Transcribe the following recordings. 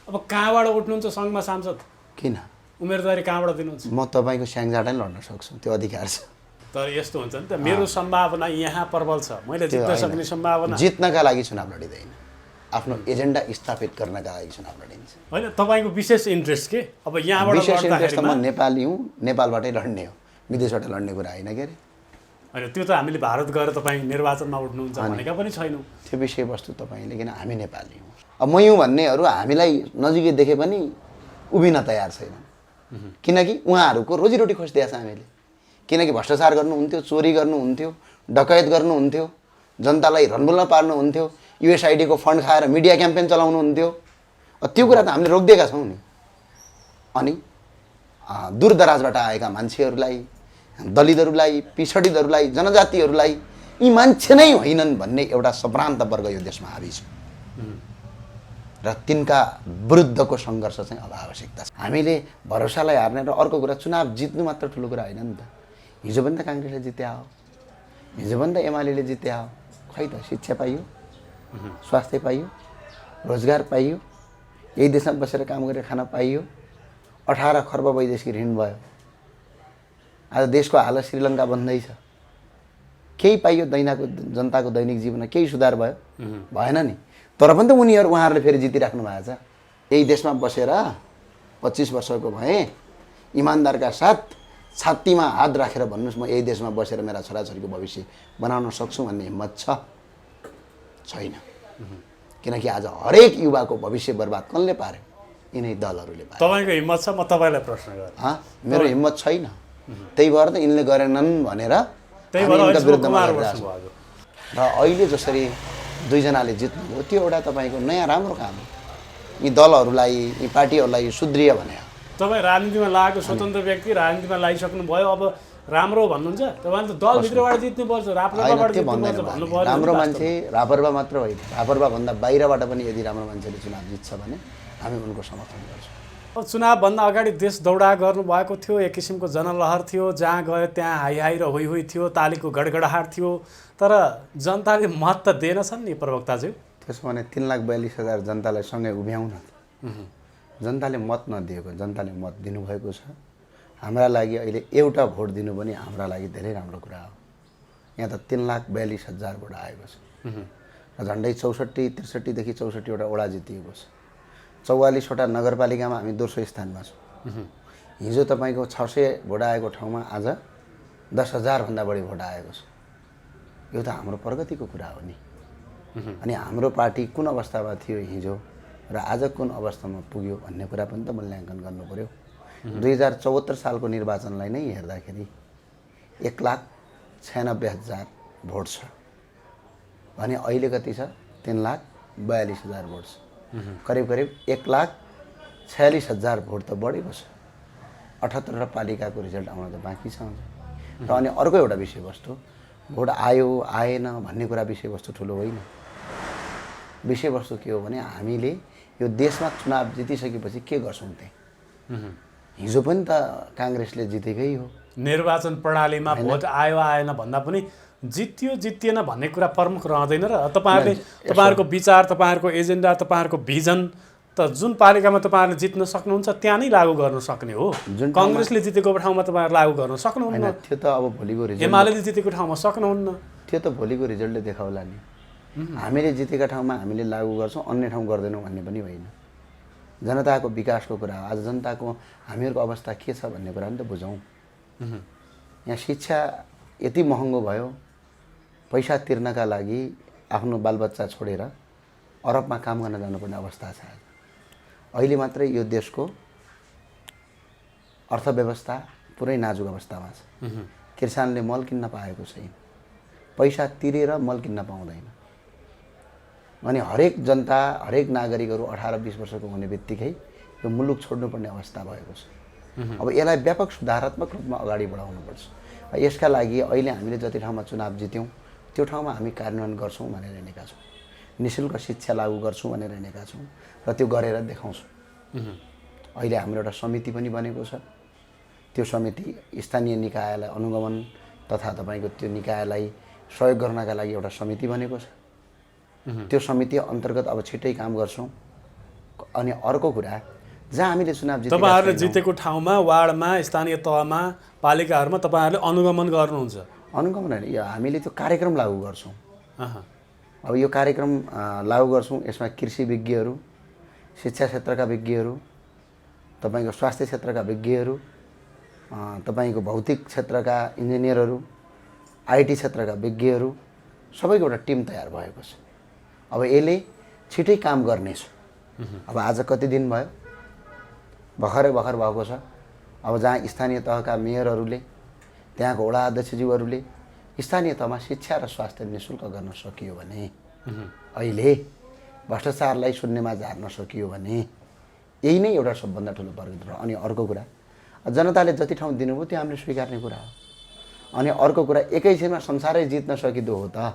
अब कहाँबाट उठ्नुहुन्छ सङ्घमा सांसद? किन उम्मेदवारी कहाँबाट दिनुहुन्छ? म तपाईँको स्याङजाटै लड्न सक्छु, त्यो अधिकार छ। तर यस्तो हुन्छ नि त, मेरो सम्भावना यहाँ प्रबल छ, मैले जित्न सक्ने सम्भावना। जित्नका लागि चुनाव लडिँदैन, आफ्नो एजेन्डा स्थापित गर्नका लागि चुनाव लडिन्छ। होइन, तपाईँको विशेष इन्ट्रेस्ट के? अब यहाँबाट विशेष इन्ट्रेस्ट त म लड्दाखेरि नेपाली हुँ, नेपालबाटै लड्ने हो, विदेशबाट लड्ने कुरा होइन के अरे। होइन, त्यो त हामीले भारत गएर तपाईँ निर्वाचनमा उठ्नुहुन्छ भनेका पनि छैनौँ। त्यो विषयवस्तु तपाईँले, किन हामी नेपाली हौँ। अब म हुँ भन्नेहरू हामीलाई नजिकै देखे पनि उभिन तयार छैन, किनकि उहाँहरूको रोजीरोटी खोजिदिएको छ हामीले। किनकि भ्रष्टाचार गर्नुहुन्थ्यो, चोरी गर्नुहुन्थ्यो, डकैत गर्नुहुन्थ्यो, जनतालाई रनबुल्न पार्नुहुन्थ्यो, युएसआइडीको फन्ड खाएर मिडिया क्याम्पेन चलाउनुहुन्थ्यो। त्यो कुरा त हामीले रोकिदिएका छौँ नि। अनि दूरदराजबाट आएका मान्छेहरूलाई, दलितहरूलाई, पिछडितहरूलाई, जनजातिहरूलाई यी मान्छे नै होइनन् भन्ने एउटा सम्भ्रान्त वर्ग यो देशमा हावी छ र तिनका विरुद्धको सङ्घर्ष चाहिँ अब आवश्यकता छ। हामीले भरोसालाई हार्ने र अर्को कुरा चुनाव जित्नु मात्र ठुलो कुरा होइन नि त। हिजो पनि त काङ्ग्रेसले जित्या हो, हिजो पनि त एमाले जित्या हो। खै त शिक्षा पाइयो, स्वास्थ्य पाइयो, रोजगार पाइयो, यही देशमा बसेर काम गरेर खान पाइयो, 18 खर्ब वैदेशिक ऋण भयो। आज देशको हालत श्रीलङ्का बन्दैछ, केही पाइयो? जनताको दैनिक जीवनमा केही सुधार भयो? भएन नि। तर पनि त उहाँहरूले फेरि जितिराख्नु भएको छ। यही देशमा बसेर 25 वर्षको भएँ, इमान्दारका साथ छातीमा हात राखेर भन्नुहोस् म यही देशमा बसेर मेरा छोराछोरीको भविष्य बनाउन सक्छु भन्ने हिम्मत छ? छैन। किनकि आज हरेक युवाको भविष्य बर्बाद कसले पार्यो? यिनै दलहरूले पार्यो। तपाईँको हिम्मत छ? म तपाईँलाई प्रश्न गरेँ। मेरो हिम्मत छैन, त्यही भएर त यिनले गरेनन् भनेर यिनका विरुद्धमा लडिरहेको छु। र अहिले जसरी दुईजनाले जित्नुभयो त्यो एउटा तपाईँको नयाँ राम्रो काम हो। यी दलहरूलाई, यी पार्टीहरूलाई सुध्रियो भने। तपाईँ राजनीतिमा लागेको स्वतन्त्र व्यक्ति, राजनीतिमा लागिसक्नुभयो, अब राम्रो भन्नुहुन्छ? तपाईँले त दलभित्रबाट जित्नुपर्छ, राप्रपाबाट जित्नुपर्छ भन्नुभयो। राम्रो मान्छे राप्रपा मात्र होइन, राप्रपाभन्दा बाहिरबाट पनि यदि राम्रो मान्छेले चुनाव जित्छ भने हामी उनको समर्थन गर्छौँ। अब चुनावभन्दा अगाडि देश दौडा गर्नुभएको थियो, एक किसिमको जनलहर थियो, जहाँ गयो त्यहाँ हाई हाई र होइ होइ थियो, तालीको गडगडाहट थियो। तर जनताले मत त दिएनछन् नि प्रवक्ताज्यू। त्यसो भने 3,42,000 जनतालाई सँगै उभ्याउँ न। जनताले मत नदिएको, जनताले मत दिनुभएको छ। हाम्रा लागि अहिले एउटा भोट दिनु पनि हाम्रा लागि धेरै राम्रो कुरा हो। यहाँ त 3,42,000 भोट आएको छ र झन्डै 64-63 देखि 64वटा वडा जितिएको छ। 44वटा नगरपालिकामा हामी दोस्रो स्थानमा छौँ। हिजो तपाईँको 600 भोट आएको ठाउँमा आज 10,000 भन्दा बढी भोट आएको छ। यो त हाम्रो प्रगतिको कुरा हो नि। अनि हाम्रो पार्टी कुन अवस्थामा थियो हिजो र आज कुन अवस्थामा पुग्यो भन्ने कुरा पनि त मूल्याङ्कन गर्नु पर्यो। 2074 सालको निर्वाचनलाई नै हेर्दाखेरि 1,96,000 भोट छ भने अहिले कति छ? 3,42,000 भोट छ। करिब 1,46,000 भोट त बढेको छ। 78वटा पालिकाको रिजल्ट आउन त बाँकी छ। र अनि अर्को एउटा विषयवस्तु, भोट आयो आएन भन्ने कुरा विषयवस्तु ठुलो होइन। विषयवस्तु के हो भने हामीले यो देशमा चुनाव जितिसकेपछि के गर्छौँ त्यही। हिजो पनि त काङ्ग्रेसले जितेकै हो। निर्वाचन प्रणालीमा भोट आयो आएन भन्दा पनि जित्यो जितिएन भन्ने कुरा प्रमुख रहँदैन र तपाईँहरूको विचार, तपाईँहरूको एजेन्डा, तपाईँहरूको भिजन त जुन पालिकामा तपाईँहरूले जित्न सक्नुहुन्छ त्यहाँ नै लागू गर्न सक्ने हो। काङ्ग्रेसले जितेको ठाउँमा तपाईँहरू लागू गर्न सक्नुहुन्न। त्यो त अब भोलिको रिजल्ट, एमाले जितेको ठाउँमा सक्नुहुन्न। त्यो त भोलिको रिजल्टले देखाउला नि। हामीले जितेका ठाउँमा हामीले लागू गर्छौँ, अन्य ठाउँ गर्दैनौँ भन्ने पनि होइन। जनताको विकासको कुरा हो। आज जनताको हामीहरूको अवस्था के छ भन्ने कुरा पनि त बुझौँ। यहाँ शिक्षा यति महँगो भयो, पैसा तिर्नका लागि आफ्नो बालबच्चा छोडेर अरबमा काम गर्न जानुपर्ने अवस्था छ। अहिले मात्रै यो देशको अर्थव्यवस्था पुरै नाजुक अवस्थामा छ। किसानले मल किन्न पाएको छैन, पैसा तिरेर मल किन्न पाउँदैन। अनि हरेक जनता, हरेक नागरिकहरू 18-20 वर्षको हुने बित्तिकै यो मुलुक छोड्नुपर्ने अवस्था भएको छ। अब यसलाई व्यापक सुधारात्मक रूपमा अगाडि बढाउनुपर्छ। यसका लागि अहिले हामीले जति ठाउँमा चुनाव जित्यौँ त्यो ठाउँमा हामी कार्यान्वयन गर्छौँ भनेर हिँडेका छौँ। निःशुल्क शिक्षा लागू गर्छौँ भनेर हिँडेका छौँ र त्यो गरेर देखाउँछौँ। अहिले हाम्रो एउटा समिति पनि बनेको छ। त्यो समिति स्थानीय निकायलाई अनुगमन तथा तपाईँको त्यो निकायलाई सहयोग गर्नका लागि एउटा समिति बनेको छ। त्यो समिति अन्तर्गत अब छिट्टै काम गर्छौँ। अनि अर्को कुरा जहाँ हामीले चुनाव जितेका तपाईँहरूले छैनौँ, जितेको ठाउँमा वार्डमा स्थानीय तहमा पालिकाहरूमा तपाईँहरूले अनुगमन गर्नुहुन्छ? अनुगमन होइन, यो हामीले त्यो कार्यक्रम लागू गर्छौँ। अहँ। अब यो कार्यक्रम लागू गर्छौँ, यसमा कृषि विज्ञहरू, शिक्षा क्षेत्रका विज्ञहरू, तपाईँको स्वास्थ्य क्षेत्रका विज्ञहरू, तपाईँको भौतिक क्षेत्रका इन्जिनियरहरू, आइटी क्षेत्रका विज्ञहरू, सबैको एउटा टिम तयार भएको छ। अब यसले छिटै काम गर्नेछ। अब आज कति दिन भयो, भर्खर भएको छ। अब जहाँ स्थानीय तहका मेयरहरूले, त्यहाँको वडा अध्यक्षज्यूहरूले स्थानीय तहमा शिक्षा र स्वास्थ्य निःशुल्क गर्न सकियो भने, अहिले भ्रष्टाचारलाई शून्यमा झार्न सकियो भने यही नै एउटा सबभन्दा ठुलो प्रगति हो। अनि अर्को कुरा, जनताले जति ठाउँ दिनुभयो त्यो हामीले स्वीकार्ने कुरा हो। अनि अर्को कुरा, एकैछिनमा संसारै जित्न सकिँदो हो त?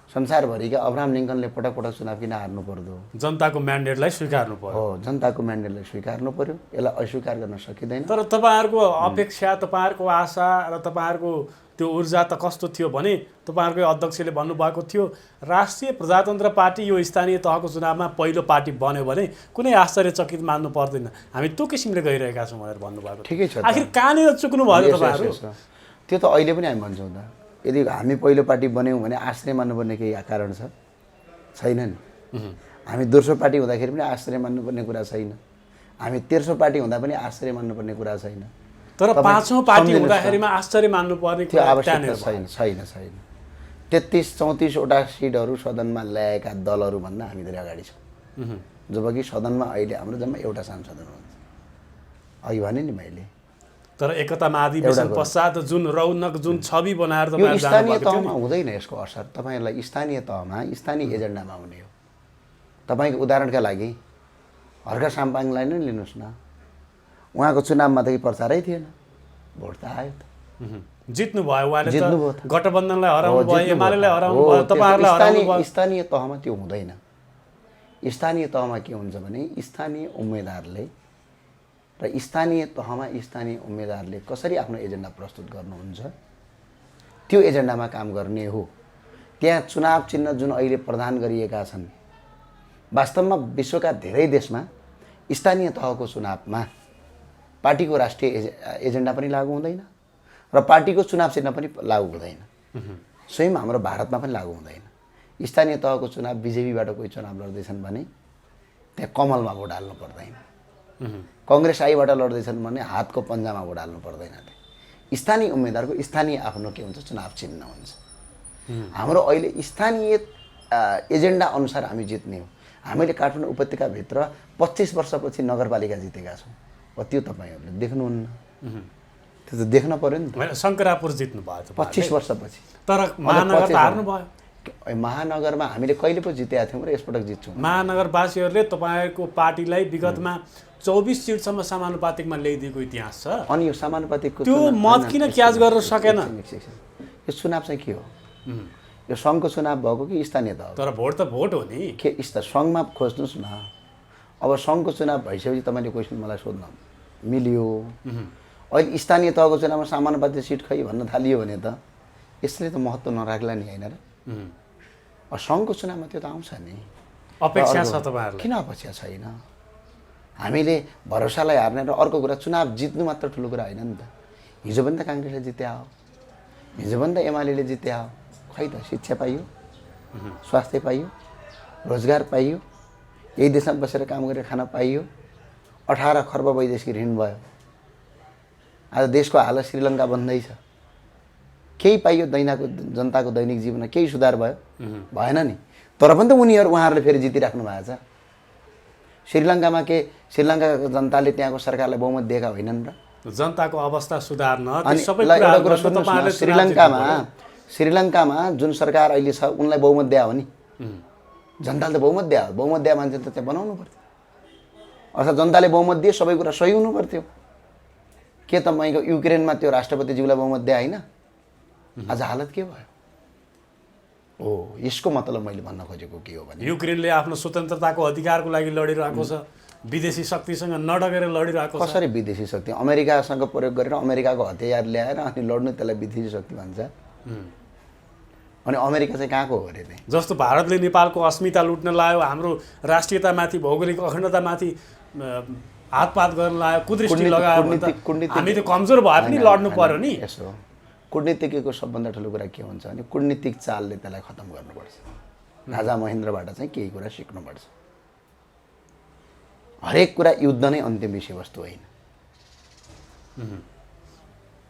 संसारभरिका अब्राहम लिङ्कनले पटक पटक चुनाव किन हार्नु पर्दो? जनताको म्यान्डेटलाई स्वीकार्नु पर्यो। हो, जनताको म्यान्डेटलाई स्वीकार्नु पर्यो, यसलाई अस्वीकार गर्न सकिँदैन। तर तपाईँहरूको अपेक्षा, तपाईँहरूको आशा र तपाईँहरूको त्यो ऊर्जा त कस्तो थियो भने तपाईँहरूकै अध्यक्षले भन्नुभएको थियो राष्ट्रिय प्रजातन्त्र पार्टी यो स्थानीय तहको चुनावमा पहिलो पार्टी बन्यो भने कुनै आश्चर्यचकित मान्नु पर्दैन, हामी त्यो किसिमले गइरहेका छौँ भनेर भन्नुभएको। ठिकै छ। आखिर कहाँनिर चुक्नु भयो तपाईँहरू? त्यो त अहिले पनि हामी भन्छौँ त, यदि हामी पहिलो पार्टी बन्यौँ भने आश्चर्य मान्नुपर्ने केही कारण छ? छैन नि। हामी दोस्रो पार्टी हुँदाखेरि पनि आश्चर्य मान्नुपर्ने कुरा छैन, हामी तेस्रो पार्टी हुँदा पनि आश्चर्य मान्नुपर्ने कुरा छैन। तर पाँचौँ पार्टी हुँदाखेरिमा आश्चर्य मान्नुपर्ने त्यो आवश्यकता छैन। छैन छैन 33-34वटा सिटहरू सदनमा ल्याएका दलहरूभन्दा हामी धेरै अगाडि छौँ। जबकि सदनमा अहिले हाम्रो जम्मा एउटा सांसद हुनुहुन्छ। अघि भने नि मैले, तर एकता महाधिवेशन पश्चात जुन रौनक, जुन छवि बनाएर यो तपाईहरु स्थानीय जानुभएको थियो तहमा हुँदैन यसको असर। तपाईहरुलाई स्थानीय तहमा स्थानीय एजेन्डामा हुने हो। तपाईको उदाहरणका लागि हर्का साम्पाङलाई नै लिनुस् न, उहाँको चुनावमा त प्रचारै थिएन, भोट त आयो त। जित्नु भयो, उहाँले जित्नुभयो त गठबन्धनलाई हराउनु भयो, एमालेलाई हराउनु भयो, तपाईहरुलाई हराउनु भयो। स्थानीय तहमा त्यो हुँदैन। स्थानीय तहमा के हुन्छ भने स्थानीय उम्मेदवारले र स्थानीय तहमा स्थानीय उम्मेदवारले कसरी आफ्नो एजेन्डा प्रस्तुत गर्नुहुन्छ त्यो एजेन्डामा काम गर्ने हो। त्यहाँ चुनाव चिन्ह जुन अहिले प्रदान गरिएका छन्, वास्तवमा विश्वका धेरै देशमा स्थानीय तहको चुनावमा पार्टीको राष्ट्रिय एजेन्डा पनि लागू हुँदैन र पार्टीको चुनाव चिन्ह पनि लागू हुँदैन। स्वयं हाम्रो भारतमा पनि लागू हुँदैन। स्थानीय तहको चुनाव बिजेपीबाट कोही चुनाव लड्दैछन् भने त्यहाँ कमलमा भोट हाल्नु पर्दैन, कांग्रेस आईबाट लड्दैछन् भने हातको पन्जामा भोट हाल्नु पर्दैन। स्थानीय उम्मेदवारको स्थानीय आफ्नो के हुन्छ, चुनाव चिन्ह हुन्छ। हाम्रो अहिले स्थानीय एजेन्डा अनुसार हामी जित्ने हो। हामीले काठमाडौँ उपत्यकाभित्र 25 वर्षपछि नगरपालिका जितेका छौँ। त्यो तपाईहरुले देख्नुहुन्न, त्यो त देख्न पर्यो नि त। शंकरापुर जित्नु भयो 25 वर्षपछि, तर महानगर त हार्नु भयो। महानगरमा हामीले कहिले पो जितेका थियौँ र यसपटक जित्छौँ। महानगरवासीहरूले तपाईको पार्टीलाई विगतमा 24 सिटसम्म समानुपातिकमा ल्याइदिएको इतिहास छ। अनि यो समानुपातिकको त्यो मत किन क्याच गर्न सकेन? यो चुनाव चाहिँ के हो? यो सङ्घको चुनाव भएको कि स्थानीय तह? तर भोट त भोट हो नि। के सङ्घमा खोज्नुहोस् न। अब सङ्घको चुनाव भइसकेपछि तपाईँले क्वेसन मलाई सोध्न मिल्यो। अहिले स्थानीय तहको चुनावमा समानुपातिक सिट खै भन्न थालियो भने त यसले त महत्त्व नराख्ला नि, होइन र? सङ्घको चुनावमा त्यो त आउँछ नि। अपेक्षा छ तपाईँहरूलाई? किन अपेक्षा छैन? हामीले भरोसालाई हार्ने र अर्को कुरा चुनाव जित्नु मात्र ठुलो कुरा होइन नि त। हिजो पनि त काङ्ग्रेसले जित्या हो, हिजो पनि त एमाले जित्या हो। खै त शिक्षा पाइयो, स्वास्थ्य पाइयो, रोजगार पाइयो, यही देशमा बसेर काम गरेर खान पाइयो, 18 खर्ब वैदेशिक ऋण भयो। आज देशको हालत श्रीलङ्का बन्दैछ। केही पाइयो? जनताको दैनिक जीवनमा केही सुधार भयो? भएन नि। तर पनि त उहाँहरूले फेरि जितिराख्नु भएको छ। श्रीलङ्कामा के श्रीलङ्काको जनताले त्यहाँको सरकारलाई बहुमत दिएका होइनन् र? जनताको अवस्था सुधार्न अनि एउटा कुरा सुन्नुहोस् न, श्रीलङ्कामा जुन सरकार अहिले छ उनलाई बहुमत दिया हो नि, जनताले त बहुमत दिया हो। बहुमत दिया मान्छे त त्यहाँ बनाउनु पर्थ्यो, अर्थात् जनताले बहुमत दिए सबै कुरा सही हुनु पर्थ्यो। के तपाईँको युक्रेनमा त्यो राष्ट्रपतिज्यूलाई बहुमत दिए होइन? आज हालत के भयो? हो, यसको मतलब मैले भन्न खोजेको के हो भने युक्रेनले आफ्नो स्वतन्त्रताको अधिकारको लागि लडिरहेको छ, विदेशी शक्तिसँग नडगेर लडिरहेको छ। कसरी विदेशी शक्ति? अमेरिकासँग प्रयोग गरेर अमेरिकाको हतियार ल्याएर अनि लड्नु, त्यसलाई विदेशी शक्ति भन्छ? अनि अमेरिका चाहिँ कहाँको हो अरे त्यही? जस्तो भारतले नेपालको अस्मिता लुट्न लायो, हाम्रो राष्ट्रियतामाथि भौगोलिक अखण्डतामाथि हातपात गर्न लायो, कुदृष्टि लगायो भने त हामी त कमजोर भए पनि लड्नु पर्यो नि। यसो कुटनीतिज्ञको सबभन्दा ठुलो कुरा के हुन्छ भने कुटनीतिक चालले त्यसलाई खत्तम गर्नुपर्छ। राजा महेन्द्रबाट चाहिँ केही कुरा सिक्नुपर्छ। हरेक कुरा युद्ध नै अन्तिम विषयवस्तु होइन,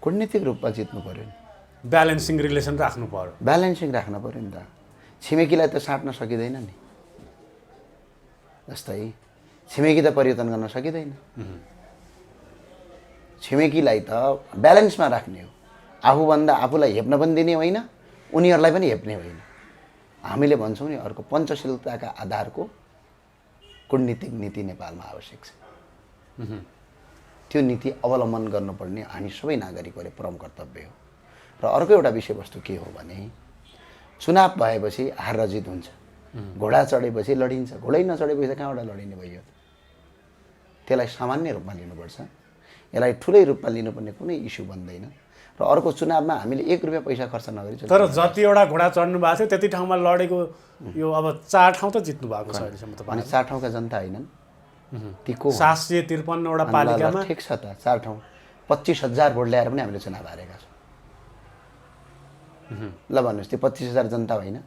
कुटनीतिक रूपमा जित्नु पर्यो नि, ब्यालेन्सिङ रिलेसन राख्नु पर्यो। ब्यालेन्सिङ राख्नु पर्यो नि त। छिमेकीलाई त साट्न सकिँदैन नि, जस्तै छिमेकी त परिवर्तन गर्न सकिँदैन। छिमेकीलाई त ब्यालेन्समा राख्ने हो, आफूभन्दा आफूलाई हेप्न पनि दिने होइन, उनीहरूलाई पनि हेप्ने होइन। हामीले भन्छौँ नि अर्को पञ्चशीलताका आधारको कूटनीतिक नीति नेपालमा आवश्यक छ। त्यो नीति अवलम्बन गर्नुपर्ने हामी सबै नागरिकहरूले परम कर्तव्य हो। र अर्को एउटा विषयवस्तु के हो भने चुनाव भएपछि हार र जित हुन्छ, घोडा चढेपछि लडिन्छ, घोडै नचढेपछि त कहाँबाट लडिने भयो? त्यसलाई सामान्य रूपमा लिनुपर्छ, यसलाई ठुलै रूपमा लिनुपर्ने कुनै इस्यु बन्दैन। र अर्को चुनावमा हामीले 1 रुपियाँ पैसा खर्च नगरी तर जतिवटा घोडा चढ्नु भएको थियो त्यति ठाउँमा लडेको यो अब 4 ठाउँ त जित्नु भएको छ अहिलेसम्म त। अनि 4 ठाउँका जनता होइनन् ती को? 753 वटा पालिकामा ठिक छ त, 4 ठाउँ 25,000 भोट ल्याएर पनि हामीले चुनाव हारेका छौँ। ल भन्नुहोस्, त्यो 25,000 जनता होइन?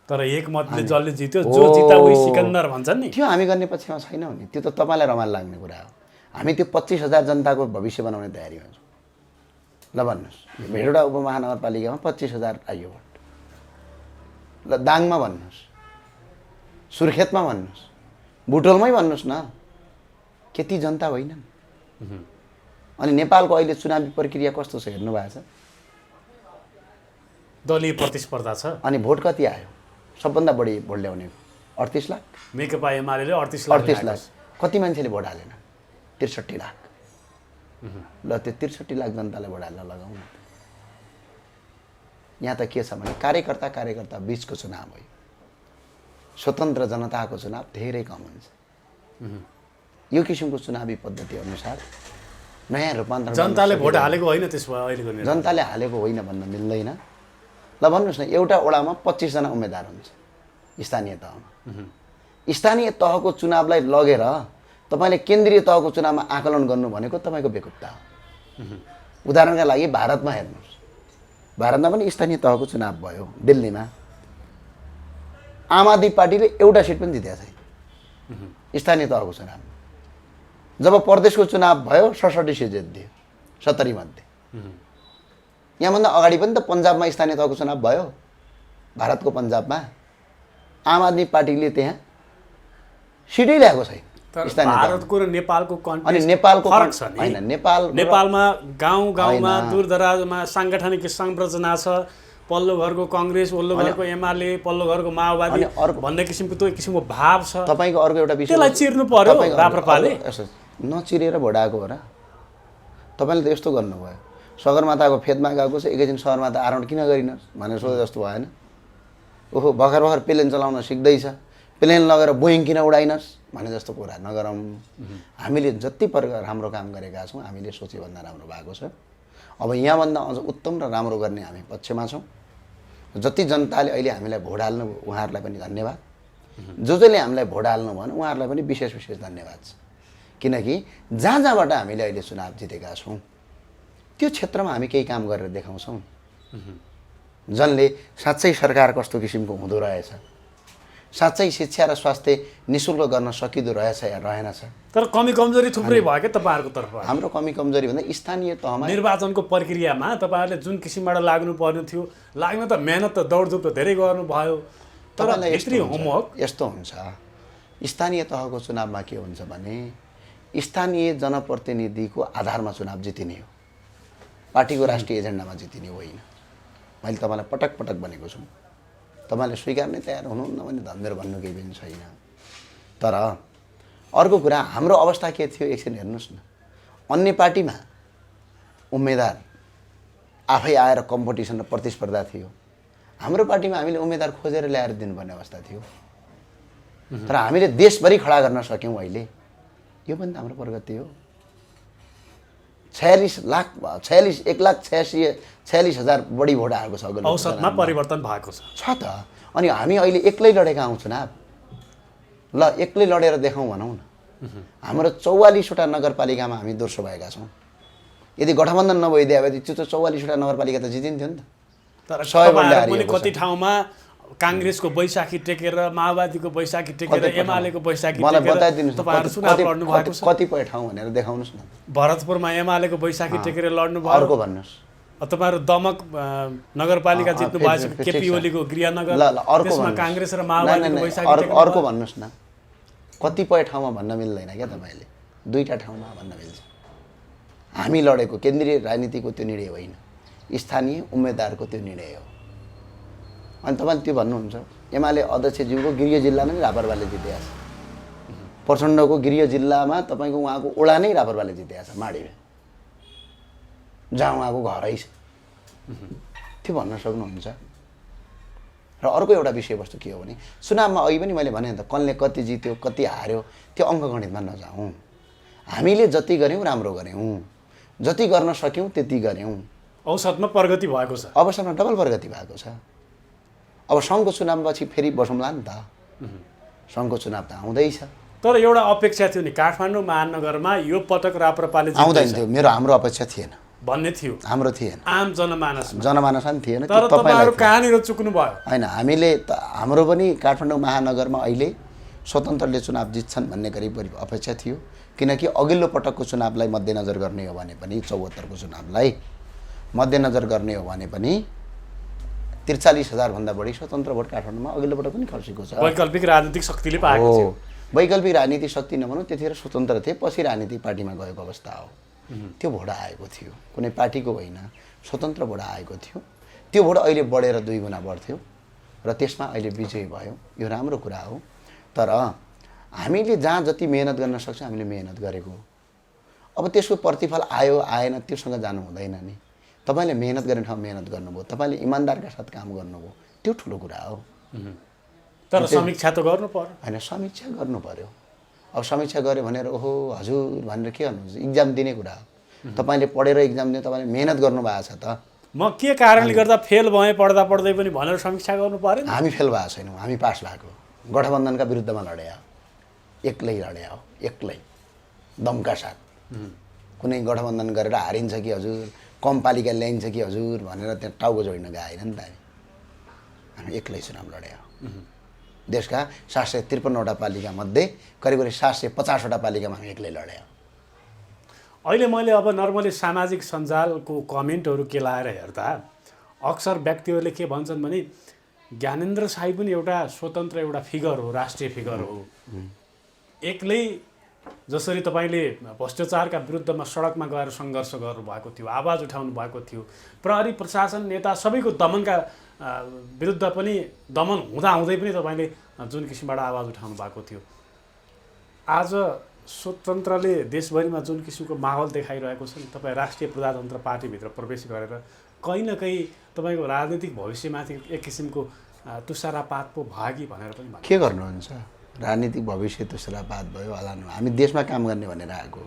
तर एक मतले जसले जित्यो, जो जिता उही सिकन्दर भन्छन् नि। त्यो हामी गर्ने पक्षमा छैनौँ नि, त्यो त तपाईँलाई रमाइलो लाग्ने कुरा हो। हामी त्यो 25,000 जनताको भविष्य बनाउने तयारी हुन्छौँ। ल भन्नुहोस्, भेडोडा उपमहानगरपालिकामा 25,000 आयो भोट। ल दाङमा भन्नुहोस्, सुर्खेतमा भन्नुहोस्, बुटोलमै भन्नुहोस् न, केटी जनता होइनन्? अनि नेपालको अहिले चुनावी प्रक्रिया कस्तो छ हेर्नु भएको छ? दलीय प्रतिस्पर्धा छ। अनि भोट कति आयो? सबभन्दा बढी भोट ल्याउने 38 लाख। नेकपा एमाले 38 लाख। कति मान्छेले भोट हालेन? 63 लाख। ल त्यो 63 लाख जनताले भोट हाल्न लगाउँ न। यहाँ त के छ भने कार्यकर्ता बिचको चुनाव हो। स्वतन्त्र जनताको चुनाव धेरै कम हुन्छ। यो किसिमको चुनावी पद्धति अनुसार नयाँ रूपान्तरण जनताले भोट हालेको होइन, त्यसमा अहिलेको निर्णय जनताले हालेको होइन भन्न मिल्दैन। ल भन्नुहोस् न, एउटा वडामा 25 जना उम्मेदवार हुन्छ स्थानीय तहमा। स्थानीय तहको चुनावलाई लगेर तपाईँले केन्द्रीय तहको चुनावमा आकलन गर्नु भनेको तपाईँको बेकुत्ता हो। उदाहरणका लागि भारतमा हेर्नुहोस्, भारतमा पनि स्थानीय तहको चुनाव भयो दिल्लीमा, आम आदमी पार्टीले एउटा सिट पनि जितेको छैन स्थानीय तहको चुनावमा। जब प्रदेशको चुनाव भयो 67 सिट जित्दियो 70 मध्ये। यहाँभन्दा अगाडि पनि त पन्जाबमा स्थानीय तहको चुनाव भयो, भारतको पन्जाबमा आम आदमी पार्टीले त्यहाँ सिटै ल्याएको छैन। भारतको र नेपालको अनि नेपालको फरक छ नि। हैन, नेपालमा गाउँमा दूरदराजमा सांगठनिक संरचना छ। पल्लो घरको कांग्रेस, पल्लो घरको एमाले, पल्लो घरको माओवादी भन्ने किसिमको त्यो किसिमको भाव छ। तपाईको अर्को एउटा विषय त्यसलाई चिर्नु पर्यो राप्रपाले। नचिरेर भोडाएको हो र? तपाईले त यस्तो गर्नुभयो, सगरमाथाको फेदमा गएको छ, एकैछिन सगरमाथा आरोहण किन गरिनस् भनेर सोधे जस्तो भएन? ओहो भर्खर प्लेन चलाउन सिक्दैछ, प्लेन लगेर बोइङ किन उडाइनस् भने जस्तो कुरा नगरौँ। हामीले जति प्रकार राम्रो काम गरेका छौँ, हामीले सोचेभन्दा राम्रो भएको छ। अब यहाँभन्दा अझ उत्तम र राम्रो गर्ने हामी पक्षमा छौँ। जति जनताले अहिले हामीलाई भोट हाल्नु उहाँहरूलाई पनि धन्यवाद। जसले हामीलाई भोट हाल्नु भने उहाँहरूलाई पनि विशेष धन्यवाद छ। किनकि जहाँबाट हामीले अहिले चुनाव जितेका छौँ त्यो क्षेत्रमा हामी केही काम गरेर देखाउँछौँ। जनले साँच्चै सरकार कस्तो किसिमको हुँदो रहेछ, साँच्चै शिक्षा र स्वास्थ्य निःशुल्क गर्न सकिँदो रहेछ या रहेनछ। तर कमी कमजोरी थुप्रै भयो क्या तपाईँहरूको तर्फ? हाम्रो कमी कमजोरी भन्दा स्थानीय तहमा निर्वाचनको प्रक्रियामा तपाईँहरूले जुन किसिमबाट लाग्नु पर्ने थियो, लाग्न त मेहनत त दौडधुप त धेरै गर्नुभयो, तर भित्री होमवर्क यस्तो हुन्छ। स्थानीय तहको चुनावमा के हुन्छ भने स्थानीय जनप्रतिनिधिको आधारमा चुनाव जितिने हो, पार्टीको राष्ट्रिय एजेन्डामा जितिने होइन। मैले तपाईँलाई पटक पटक भनेको छु, तपाईँले स्वीकार्ने तयार हुनुहुन्न भने धन्देर भन्नु केही पनि छैन। तर अर्को कुरा हाम्रो अवस्था के थियो एकछिन हेर्नुहोस् न। अन्य पार्टीमा उम्मेदवार आफै आएर कम्पिटिसन र प्रतिस्पर्धा थियो, हाम्रो पार्टीमा हामीले उम्मेदवार खोजेर ल्याएर दिनुपर्ने अवस्था थियो। तर हामीले देशभरि खडा गर्न सक्यौँ अहिले, यो पनि त हाम्रो प्रगति हो। 1,46,46,000 बढी भोट आएको छ अघिल्लो औसतमा परिवर्तन भएको छ त। अनि हामी अहिले एक्लै लडेका हौँ चुनाव। ल एक्लै लडेर देखाउँ भनौँ न। हाम्रो 44वटा नगरपालिकामा हामी दोस्रो भएका छौँ। यदि गठबन्धन नभइदिए भए त्यो 44वटा नगरपालिका त जितिन्थ्यो नि त। तर 100 भोटले हारिएको कति ठाउँमा काङ्ग्रेसको बैशाखी टेकेर, माओवादीको बैशाखी टेकेर, एमालेको बैशाखी मलाई टेकेर बताइदिनुहोस् तपाईहरु चुनाव लड्नु भएको छ। कतिपय ठाउँ भनेर देखाउनुहोस् न। भरतपुरमा एमालेको बैशाखी टेकेर लड्नु भयो। अर्को भन्नुहोस्। तपाईहरु दमक नगरपालिका जित्नु भएको छ, केपी ओलीको गृहनगर। त्यसमा काङ्ग्रेस र माओवादीको बैशाखी टेकेर अर्को भन्नुहोस् न। कतिपय ठाउँमा भन्न मिल्दैन क्या तपाईँले, 2टा ठाउँमा भन्न मिल्छ। हामी लडेको केन्द्रीय राजनीतिको त्यो निर्णय होइन, स्थानीय उम्मेदवारको त्यो निर्णय हो। अनि तपाईँले त्यो भन्नुहुन्छ एमाले अध्यक्षज्यूको गृह जिल्लामा नै रापरपाले जितेको छ। प्रचण्डको गृह जिल्लामा तपाईँको उहाँको ओडा नै रापरपाले जितेको छ, माडीमा, जहाँ उहाँको घरै छ। त्यो भन्न सक्नुहुन्छ। र अर्को एउटा विषयवस्तु के हो भने चुनावमा अघि पनि मैले भने त कसले कति जित्यो कति हार्यो त्यो अङ्कगणितमा नजाउँ। हामीले जति गऱ्यौँ राम्रो गऱ्यौँ, जति गर्न सक्यौँ त्यति गऱ्यौँ। औसतमा प्रगति भएको छ। अवसरमा डबल प्रगति भएको छ। अब सङ्घको चुनावपछि फेरि बसौँला नि त। सङ्घको चुनाव त आउँदैछ। तर एउटा अपेक्षा थियो नि काठमाडौँ महानगरमा यो पटक राप्रपाले आउँदैन थियो, मेरो हाम्रो अपेक्षा थिएन भन्ने थियो, हाम्रो थिएन, आम जनमानसमा पनि थिएन। तर तपाईहरु कहाँनिर चुक्नु भयो? हैन, हामीले त हाम्रो पनि काठमाडौँ महानगरमा अहिले स्वतन्त्रले चुनाव जित्छन् भन्ने गरी अपेक्षा थियो। किनकि अघिल्लो पटकको चुनावलाई मध्यनजर गर्ने हो भने पनि 74को चुनावलाई मध्यनजर गर्ने हो भने पनि 43,000 भन्दा बढी स्वतन्त्र भोट काठमाडौँमा अघिल्लो पटक पनि खर्चेको छ। वैकल्पिक राजनीतिक शक्तिले पाएको थियो। वैकल्पिक राजनीतिक शक्ति नभनौँ, त्यतिखेर स्वतन्त्र थिए, पछि राजनीतिक पार्टीमा गएको अवस्था हो। त्यो भोट आएको थियो, कुनै पार्टीको होइन, स्वतन्त्र भोट आएको थियो। त्यो भोट अहिले बढेर 2 गुणा बढ्थ्यो र त्यसमा अहिले विजय भयो। यो राम्रो कुरा हो। तर हामीले जहाँ जति मेहनत गर्न सक्छौँ हामीले मेहनत गरेको, अब त्यसको प्रतिफल आयो आएन त्योसँग जानु हुँदैन नि। तपाईँले मेहनत गर्ने ठाउँ मेहनत गर्नुभयो, तपाईँले इमान्दारका साथ काम गर्नुभयो, त्यो ठुलो कुरा हो। तर समीक्षा त गर्नु पर्यो। होइन, समीक्षा गर्नु पर्यो। अब समीक्षा गऱ्यो भनेर ओहो हजुर भनेर के गर्नुहुन्छ? इक्जाम दिने कुरा हो। तपाईँले पढेर इक्जाम दिने, तपाईँले मेहनत गर्नु भएको छ त। म के कारणले गर्दा फेल भएँ पढ्दा पढ्दै पनि भनेर समीक्षा गर्नु पर्यो। हामी फेल भएको छैनौँ, हामी पास भएको। गठबन्धनका विरुद्धमा लडे हो, एक्लै लडे हो, एक्लै दमका साथ। कुनै गठबन्धन गरेर हारिन्छ कि हजुर, कम पालिका ल्याइन्छ कि हजुर भनेर त्यहाँ टाउको जोड्न गएन नि त। हामी एक्लै चुनाव लडे हो। देशका 753वटा पालिका मध्ये करिब 750वटा पालिकामा हामी एक्लै लडे हो। अहिले मैले अब नर्मली सामाजिक सञ्जालको कमेन्टहरू के लाएर हेर्दा अक्सर व्यक्तिहरूले के भन्छन् भने ज्ञानेन्द्र साई पनि एउटा स्वतन्त्र एउटा फिगर हो, राष्ट्रिय फिगर हो। एक्लै जसरी तपाईँले भ्रष्टाचारका विरुद्धमा सडकमा गएर सङ्घर्ष गर्नुभएको थियो, आवाज उठाउनु भएको थियो, प्रहरी प्रशासन नेता सबैको दमनका विरुद्ध पनि दमन हुँदाहुँदै पनि तपाईँले जुन किसिमबाट आवाज उठाउनु भएको थियो, आज स्वतन्त्रले देशभरिमा जुन किसिमको माहौल देखाइरहेको छ नि, तपाईँ राष्ट्रिय प्रजातन्त्र पार्टीभित्र प्रवेश गरेर कहीँ न कहीँ तपाईँको राजनीतिक भविष्यमाथि एक किसिमको तुषारापात पो भयो कि भनेर पनि के गर्नुहुन्छ? राजनीतिक भविष्य तुषारापात भयो होला न। हामी देशमा काम गर्ने भनेर आएको,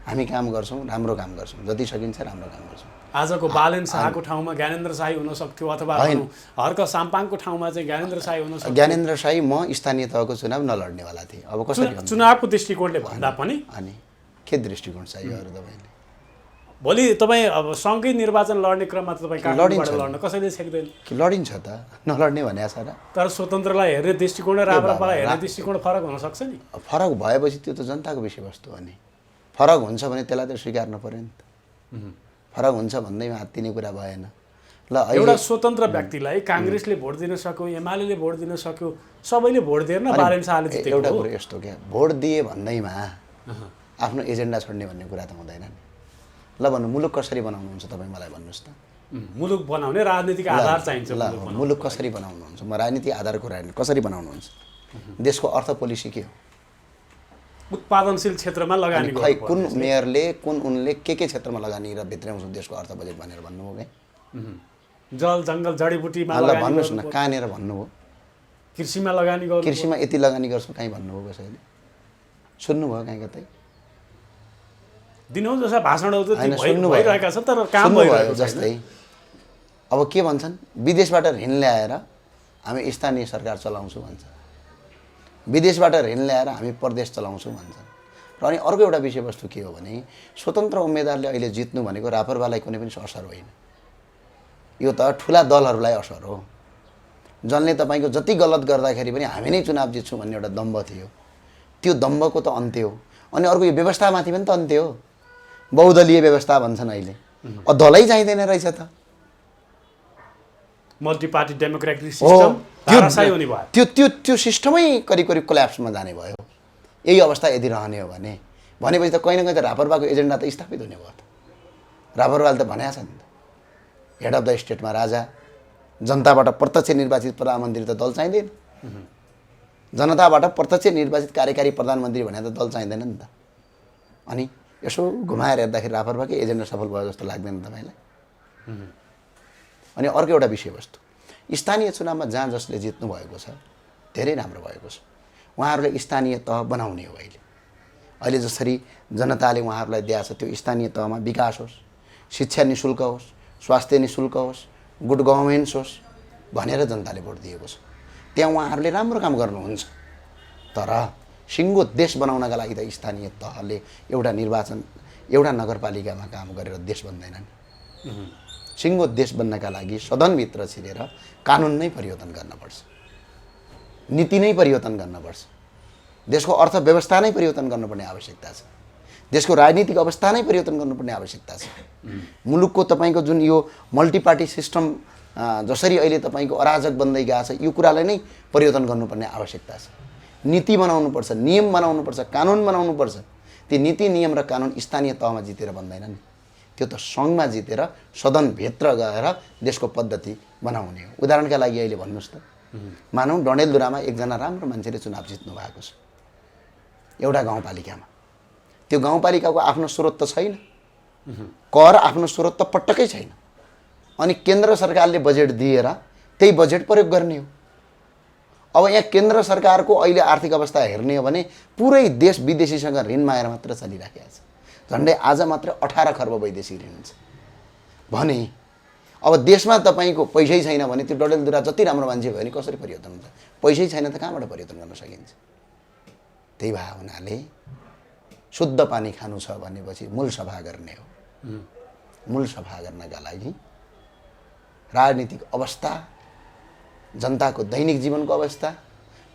हामी काम गर्छौँ, राम्रो काम गर्छौँ, जति सकिन्छ राम्रो काम गर्छौँ। आजको बालेन शाहको ठाउँमा ज्ञानेन्द्र साई हुन सक्थ्यो, अथवा हर्क साम्पाङको ठाउँमा चाहिँ ज्ञानेन्द्र साई हुन सक्थ्यो। ज्ञानेन्द्र साई म स्थानीय तहको चुनाव नलड्नेवाला थिएँ। अब कसरी चुनावको दृष्टिकोणले भन्दा पनि अनि के दृष्टिकोण चाहियो अरू तपाईँले? भोलि तपाईँ अब सँगै निर्वाचन लड्ने क्रममा तपाईँ काठमाडौँबाट लड्न कसैले छेक्दैन कि? लडिन्छ त, नलड्ने भने छ र। तर स्वतन्त्रलाई हेर्ने दृष्टिकोण र राप्रपालाई हेर्ने दृष्टिकोण फरक हुनसक्छ नि। फरक भएपछि त्यो त जनताको विषयवस्तु हो नि। फरक हुन्छ भने त्यसलाई त स्वीकार्नु पऱ्यो नि त। फरक हुन्छ भन्दैमा हात्तिने कुरा भएन। ल एउटा स्वतन्त्र व्यक्तिलाई काङ्ग्रेसले भोट दिन सक्यो, एमाले भोट दिन सक्यो, सबैले भोट दिएर न बालेन शाहले जितेको। एउटा कुरो यस्तो क्या, भोट दिए भन्दैमा आफ्नो एजेन्डा छोड्ने भन्ने कुरा त हुँदैन नि। ल भन्नु, मुलुक कसरी बनाउनुहुन्छ तपाईँ मलाई भन्नुहोस् त। मुलुक बनाउने राजनीतिक आधार चाहिन्छ। मुलुक कसरी बनाउनुहुन्छ? म राजनीतिक आधारको राजनीति कसरी बनाउनुहुन्छ? देशको अर्थ पोलिसी के हो? उत्पादनशील क्षेत्रमा लगानी गर्नु। खै कुन मेयरले कुन उनले के क्षेत्रमा लगानी र भित्राउँछ देशको अर्थ बजेट भनेर भन्नुभयो क्या? जल जङ्गल जडीबुटीमा लगानी भन्नुहोस् न, कहाँनिर भन्नुभयो? कृषिमा लगानी गर्नु। कृषिमा यति लगानी गर्छौँ कहीँ भन्नुभयो कसैले? सुन्नुभयो कहीँ कतै? दिनहुँ जस्ता भाषणहरू त होइन, सुन्नुभयो। भइरहेका छन् तर काम सुन्नुभयो भइरहेको जस्तै अब के भन्छन् विदेशबाट ऋण ल्याएर हामी स्थानीय सरकार चलाउँछौँ भन्छ, विदेशबाट ऋण ल्याएर हामी प्रदेश चलाउँछौँ भन्छन्। र अनि अर्को एउटा विषयवस्तु के हो भने स्वतन्त्र उम्मेदवारले अहिले जित्नु भनेको रापरवालाई कुनै पनि असर होइन, यो त ठुला दलहरूलाई असर हो, जसले तपाईँको जति गलत गर्दाखेरि पनि हामी नै चुनाव जित्छौँ भन्ने एउटा दम्भ थियो, त्यो दम्भको त अन्त्य हो। अनि अर्को यो व्यवस्थामाथि पनि त अन्त्य हो, बहुदलीय व्यवस्था भन्छन् अहिले, दलै चाहिँदैन रहेछ त, मल्टी पार्टी डेमोक्रेटिक सिस्टम धाराशायी हुने भयो। त्यो सिस्टमै करिब करिब कोल्याप्समा जाने भयो। यही अवस्था यदि रहने हो भने भनेपछि त कहीँ न कहीँ त रापरपाको एजेन्डा त स्थापित हुने भयो त। रापरपाले त भनेको छ नि त, हेड अफ द स्टेटमा राजा, जनताबाट प्रत्यक्ष निर्वाचित प्रधानमन्त्री त दल चाहिँदैन, जनताबाट प्रत्यक्ष निर्वाचित कार्यकारी प्रधानमन्त्री भने त दल चाहिँदैन नि त। अनि यसो घुमाएर हेर्दाखेरि रापरपाकै एजेन्डा सफल भयो जस्तो लाग्दैन तपाईँलाई? अनि अर्को एउटा विषयवस्तु स्थानीय चुनावमा जहाँ जसले जित्नु भएको छ धेरै राम्रो भएको छ, उहाँहरूले स्थानीय तह बनाउने हो। अहिले जसरी जनताले उहाँहरूलाई दिएको छ त्यो स्थानीय तहमा विकास होस्, शिक्षा निःशुल्क होस्, स्वास्थ्य निःशुल्क होस्, गुड गभर्नेन्स होस् भनेर जनताले भोट दिएको छ। त्यहाँ उहाँहरूले राम्रो काम गर्नुहुन्छ। तर सिङ्गो देश बनाउनका लागि त स्थानीय तहले एउटा निर्वाचन एउटा नगरपालिकामा काम गरेर देश बन्दैनन्। सिङ्गो देश बन्नका लागि सदनभित्र छिरेर कानुन नै परिवर्तन गर्नुपर्छ, नीति नै परिवर्तन गर्नुपर्छ, देशको अर्थव्यवस्था नै परिवर्तन गर्नुपर्ने आवश्यकता छ, देशको राजनीतिक अवस्था नै परिवर्तन गर्नुपर्ने आवश्यकता छ। मुलुकको तपाईँको जुन यो मल्टिपार्टी सिस्टम जसरी अहिले तपाईँको अराजक बन्दै गएको छ यो कुरालाई नै परिवर्तन गर्नुपर्ने आवश्यकता छ। नीति बनाउनुपर्छ, नियम बनाउनुपर्छ, कानुन बनाउनुपर्छ। ती नीति नियम र कानुन स्थानीय तहमा जितेर बन्दैनन्, त्यो त सङ्घमा जितेर सदनभित्र गएर देशको पद्धति बनाउने हो। उदाहरणका लागि अहिले भन्नुहोस् त, मानौँ डडेलधुरामा एकजना राम्रो मान्छेले चुनाव जित्नु भएको छ एउटा गाउँपालिकामा, त्यो गाउँपालिकाको आफ्नो स्रोत त छैन, कर आफ्नो स्रोत त पटक्कै छैन, अनि केन्द्र सरकारले बजेट दिएर त्यही बजेट प्रयोग गर्ने हो। अब यहाँ केन्द्र सरकारको अहिले आर्थिक अवस्था हेर्ने हो भने पुरै देश विदेशीसँग ऋण मागेर मात्र चलिराखेको छ। झन्डै आज मात्र 18 खर्ब वैदेशिक ऋण छ भने अब देशमा तपाईँको पैसै छैन भने त्यो डडेलधुरा जति राम्रो मान्छे भयो भने कसरी परिवर्तन हुन्छ? पैसै छैन त कहाँबाट परिवर्तन गर्न सकिन्छ? त्यही भए हुनाले शुद्ध पानी खानु छ भनेपछि मूल सफा गर्ने हो। मूल सफा गर्नका लागि राजनीतिक अवस्था, जनताको दैनिक जीवनको अवस्था,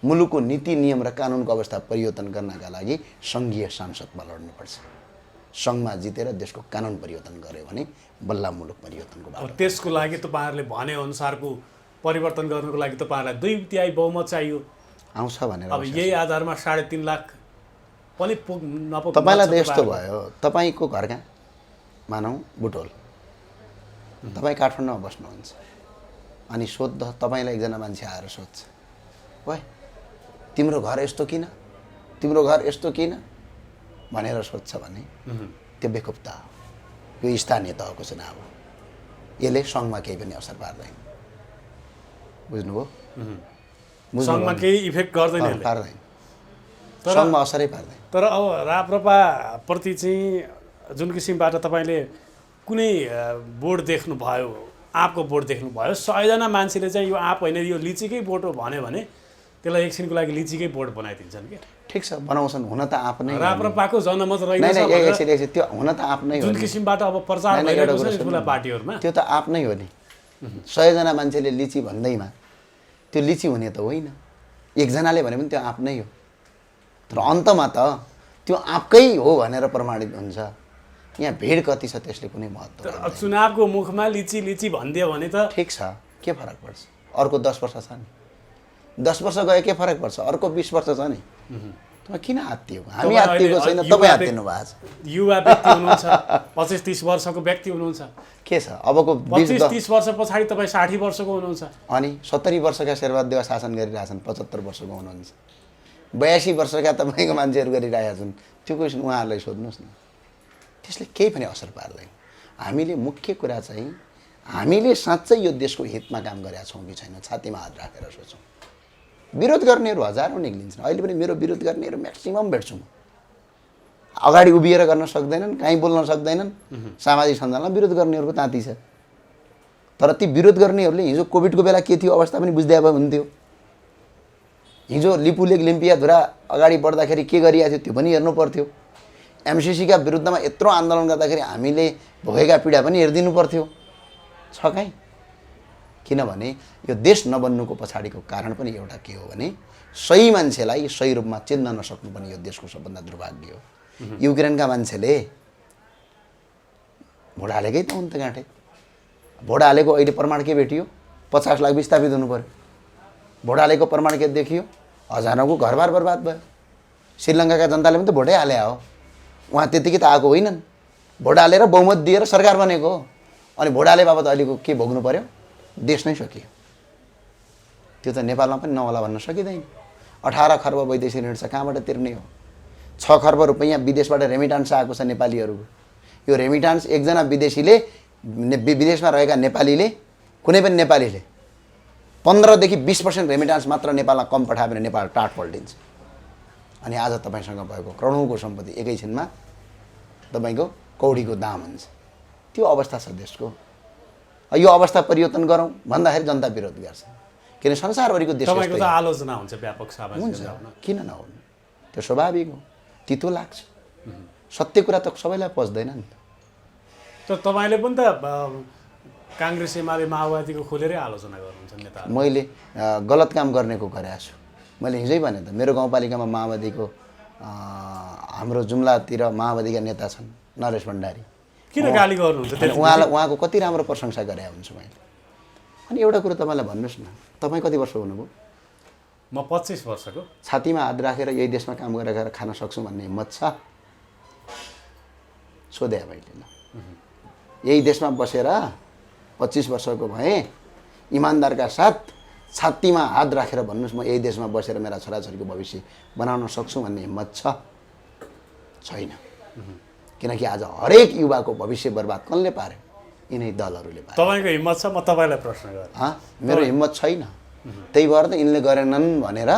मुलुकको नीति नियम र कानुनको अवस्था परिवर्तन गर्नका लागि सङ्घीय सांसदमा लड्नुपर्छ। सङ्घमा जितेर देशको कानुन परिवर्तन गर्यो भने बल्ल मुलुक परिवर्तनको बाटो। त्यसको लागि तपाईँहरूले भनेअनुसारको परिवर्तन गर्नुको लागि तपाईँहरूलाई 2/3 बहुमत चाहियो आउँछ भनेर अब यही आधारमा 3.5 लाख पनि नपुग्छ। तपाईँलाई त यस्तो भयो, तपाईँको घर कहाँ? मानौँ बुटोल, तपाईँ काठमाडौँमा बस्नुहुन्छ, अनि सोध्दा तपाईँलाई एकजना मान्छे आएर सोध्छ, ओए तिम्रो घर यस्तो किन, तिम्रो घर यस्तो किन भनेर सोध्छ भने त्यो बेकुप्ता हो। यो स्थानीय तहको चुनाव हो, यसले सङ्घमा केही पनि असर पार्दैन। बुझ्नुभयो? सङ्घमा केही इफेक्ट गर्दैन, पार्दैन, सङ्घमा असरै पार्दैन। तर अब राप्रपाप्रति चाहिँ जुन किसिमबाट तपाईँले कुनै बोर्ड देख्नुभयो, आँपको बोर्ड देख्नुभयो, 100 जना मान्छेले चाहिँ यो आँप होइन यो लिचीकै बोर्ड हो भन्यो भने त्यसलाई एकछिनको लागि लिचीकै बोर्ड बनाइदिन्छन् क्या। ठिक छ, बनाउँछन्, हुन त आँप नै राप्रपाको जनमत रहेछ त्यो हुन त आँप नै हो। जुन किसिमबाट अब प्रचार भइरहेको छ ठुला पार्टीहरूमा त्यो त आँप नै हो नि। 100 जना मान्छेले लिची भन्दैमा त्यो लिची हुने त होइन, एकजनाले भने पनि त्यो आँप नै हो। तर अन्तमा त त्यो आँपकै हो भनेर प्रमाणित हुन्छ। यहाँ भिड कति छ त्यसले कुनै महत्त्व छैन। चुनावको मुखमा लिची लिची भनिदियो भने त ठिक छ, के फरक पर्छ? अर्को 10 वर्ष छ नि, 10 वर्ष गयो के फरक पर्छ? अर्को 20 वर्ष छ नि, तपाईँ किन आत्तियो? हामी आत्तिएको छैन, तपाईँ आत्तिनु भएको छ। युवा व्यक्ति हुनुहुन्छ, 25-30 वर्षको व्यक्ति हुनुहुन्छ, के छ अबको 25-30 वर्ष पछाडि तपाईँ 60 वर्षको हुनुहुन्छ, अनि 70 वर्षका शेरबहादेव शासन गरिरहेछन्, 75 वर्षको हुनुहुन्छ, 82 वर्षका तपाईँको मान्छेहरू गरिरहेका छन्। त्यो क्वेसन उहाँहरूलाई सोध्नुहोस् न, त्यसले केही पनि असर पार्दैन। हामीले मुख्य कुरा चाहिँ हामीले साँच्चै यो देशको हितमा काम गरेका छौँ कि छैन छातीमा हात राखेर सोचौँ। विरोध गर्नेहरू हजारौँ निक्लिन्छन्, अहिले पनि मेरो विरोध गर्नेहरू म्याक्सिमम भेट्छु म। अगाडि उभिएर गर्न सक्दैनन्, कहीँ बोल्न सक्दैनन्, सामाजिक सञ्जालमा विरोध गर्नेहरूको ताती छ। तर ती विरोध गर्नेहरूले हिजो कोभिडको बेला के थियो अवस्था पनि बुझ्दै भए हुन्थ्यो। हिजो लिपुलेक लिम्पियाधुरा अगाडि बढ्दाखेरि के गरिएको थियो त्यो पनि हेर्नु पर्थ्यो। एमसिसीका विरुद्धमा यत्रो आन्दोलन गर्दाखेरि हामीले भोगेका पीडा पनि हेरिदिनु पर्थ्यो। छ कहीँ? किनभने यो देश नबन्नुको पछाडिको कारण पनि एउटा के हो भने सही मान्छेलाई सही रूपमा चिन्न नसक्नु पनि यो देशको सबभन्दा दुर्भाग्य हो। युक्रेनका मान्छेले भोट हालेकै त हुन् त गाँठे। भोट हालेको अहिले प्रमाण के भेटियो? 50 लाख विस्थापित हुनु पर्यो। भोट हालेको प्रमाण के देखियो? हजारौँको घरबार बर्बाद भयो। श्रीलङ्काका जनताले पनि त भोटै हाले हो। उहाँ त्यतिकै त आएको होइनन्। भोट हालेर बहुमत दिएर सरकार बनेको हो। अनि भोट हाले बाबत अहिलेको के भोग्नु पर्यो? देश नै सकियो। त्यो त नेपालमा पनि नहोला भन्न सकिँदैन। 18 खर्ब वैदेशिक ऋण छ, कहाँबाट तिर्ने हो? 6 खर्ब रुपैयाँ विदेशबाट रेमिटान्स आएको छ नेपालीहरूको। यो रेमिटान्स एकजना विदेशीले विदेशमा रहेका नेपालीले कुनै पनि नेपालीले 15 देखि 20% रेमिटान्स मात्र नेपालमा कम पठायो भने नेपाल टाट पल्टिन्छ। अनि आज तपाईँसँग भएको करोडौँको सम्पत्ति एकैछिनमा तपाईँको कौडीको दाम हुन्छ। त्यो अवस्था छ देशको। यो अवस्था परिवर्तन गरौँ भन्दाखेरि जनता विरोध गर्छ। किन संसारभरिको देश तपाईँको त आलोचना हुन्छ व्यापक सामाजिक हुन्छ, किन नहुनु? त्यो स्वाभाविक हो। तितो लाग्छ। सत्य कुरा त सबैलाई पच्दैन नि त। तर तपाईँले पनि त काङ्ग्रेस एमाले माओवादीको खोलेरै आलोचना गर्नुहुन्छ नेता। मैले गलत काम गर्नेको गरेको छु। मैले हिजै भने त मेरो गाउँपालिकामा माओवादीको हाम्रो जुम्लातिर माओवादीका नेता छन्, नरेश भण्डारी। किन गाली गर्नुहुन्छ? उहाँको कति राम्रो प्रशंसा गरे हुन्छु मैले। अनि एउटा कुरो तपाईँलाई भन्नुहोस् न, तपाईँ कति वर्ष हुनुभयो? म 25 वर्षको। छातीमा हात राखेर यही देशमा काम गरेर खान सक्छु भन्ने हिम्मत छ? सोधे मैले ल। यही देशमा बसेर 25 वर्षको भएँ, इमान्दारका साथ छातीमा हात राखेर भन्नुहोस् म यही देशमा बसेर मेरा छोराछोरीको भविष्य बनाउन सक्छु भन्ने हिम्मत छ? छैन। किनकि आज हरेक युवाको भविष्य बर्बाद कसले पार्यो? यिनै दलहरूले पार्यो। तपाईँको हिम्मत छ? म तपाईँलाई प्रश्न गरेँ। मेरो हिम्मत छैन। त्यही भएर त यिनले गरेनन् भनेर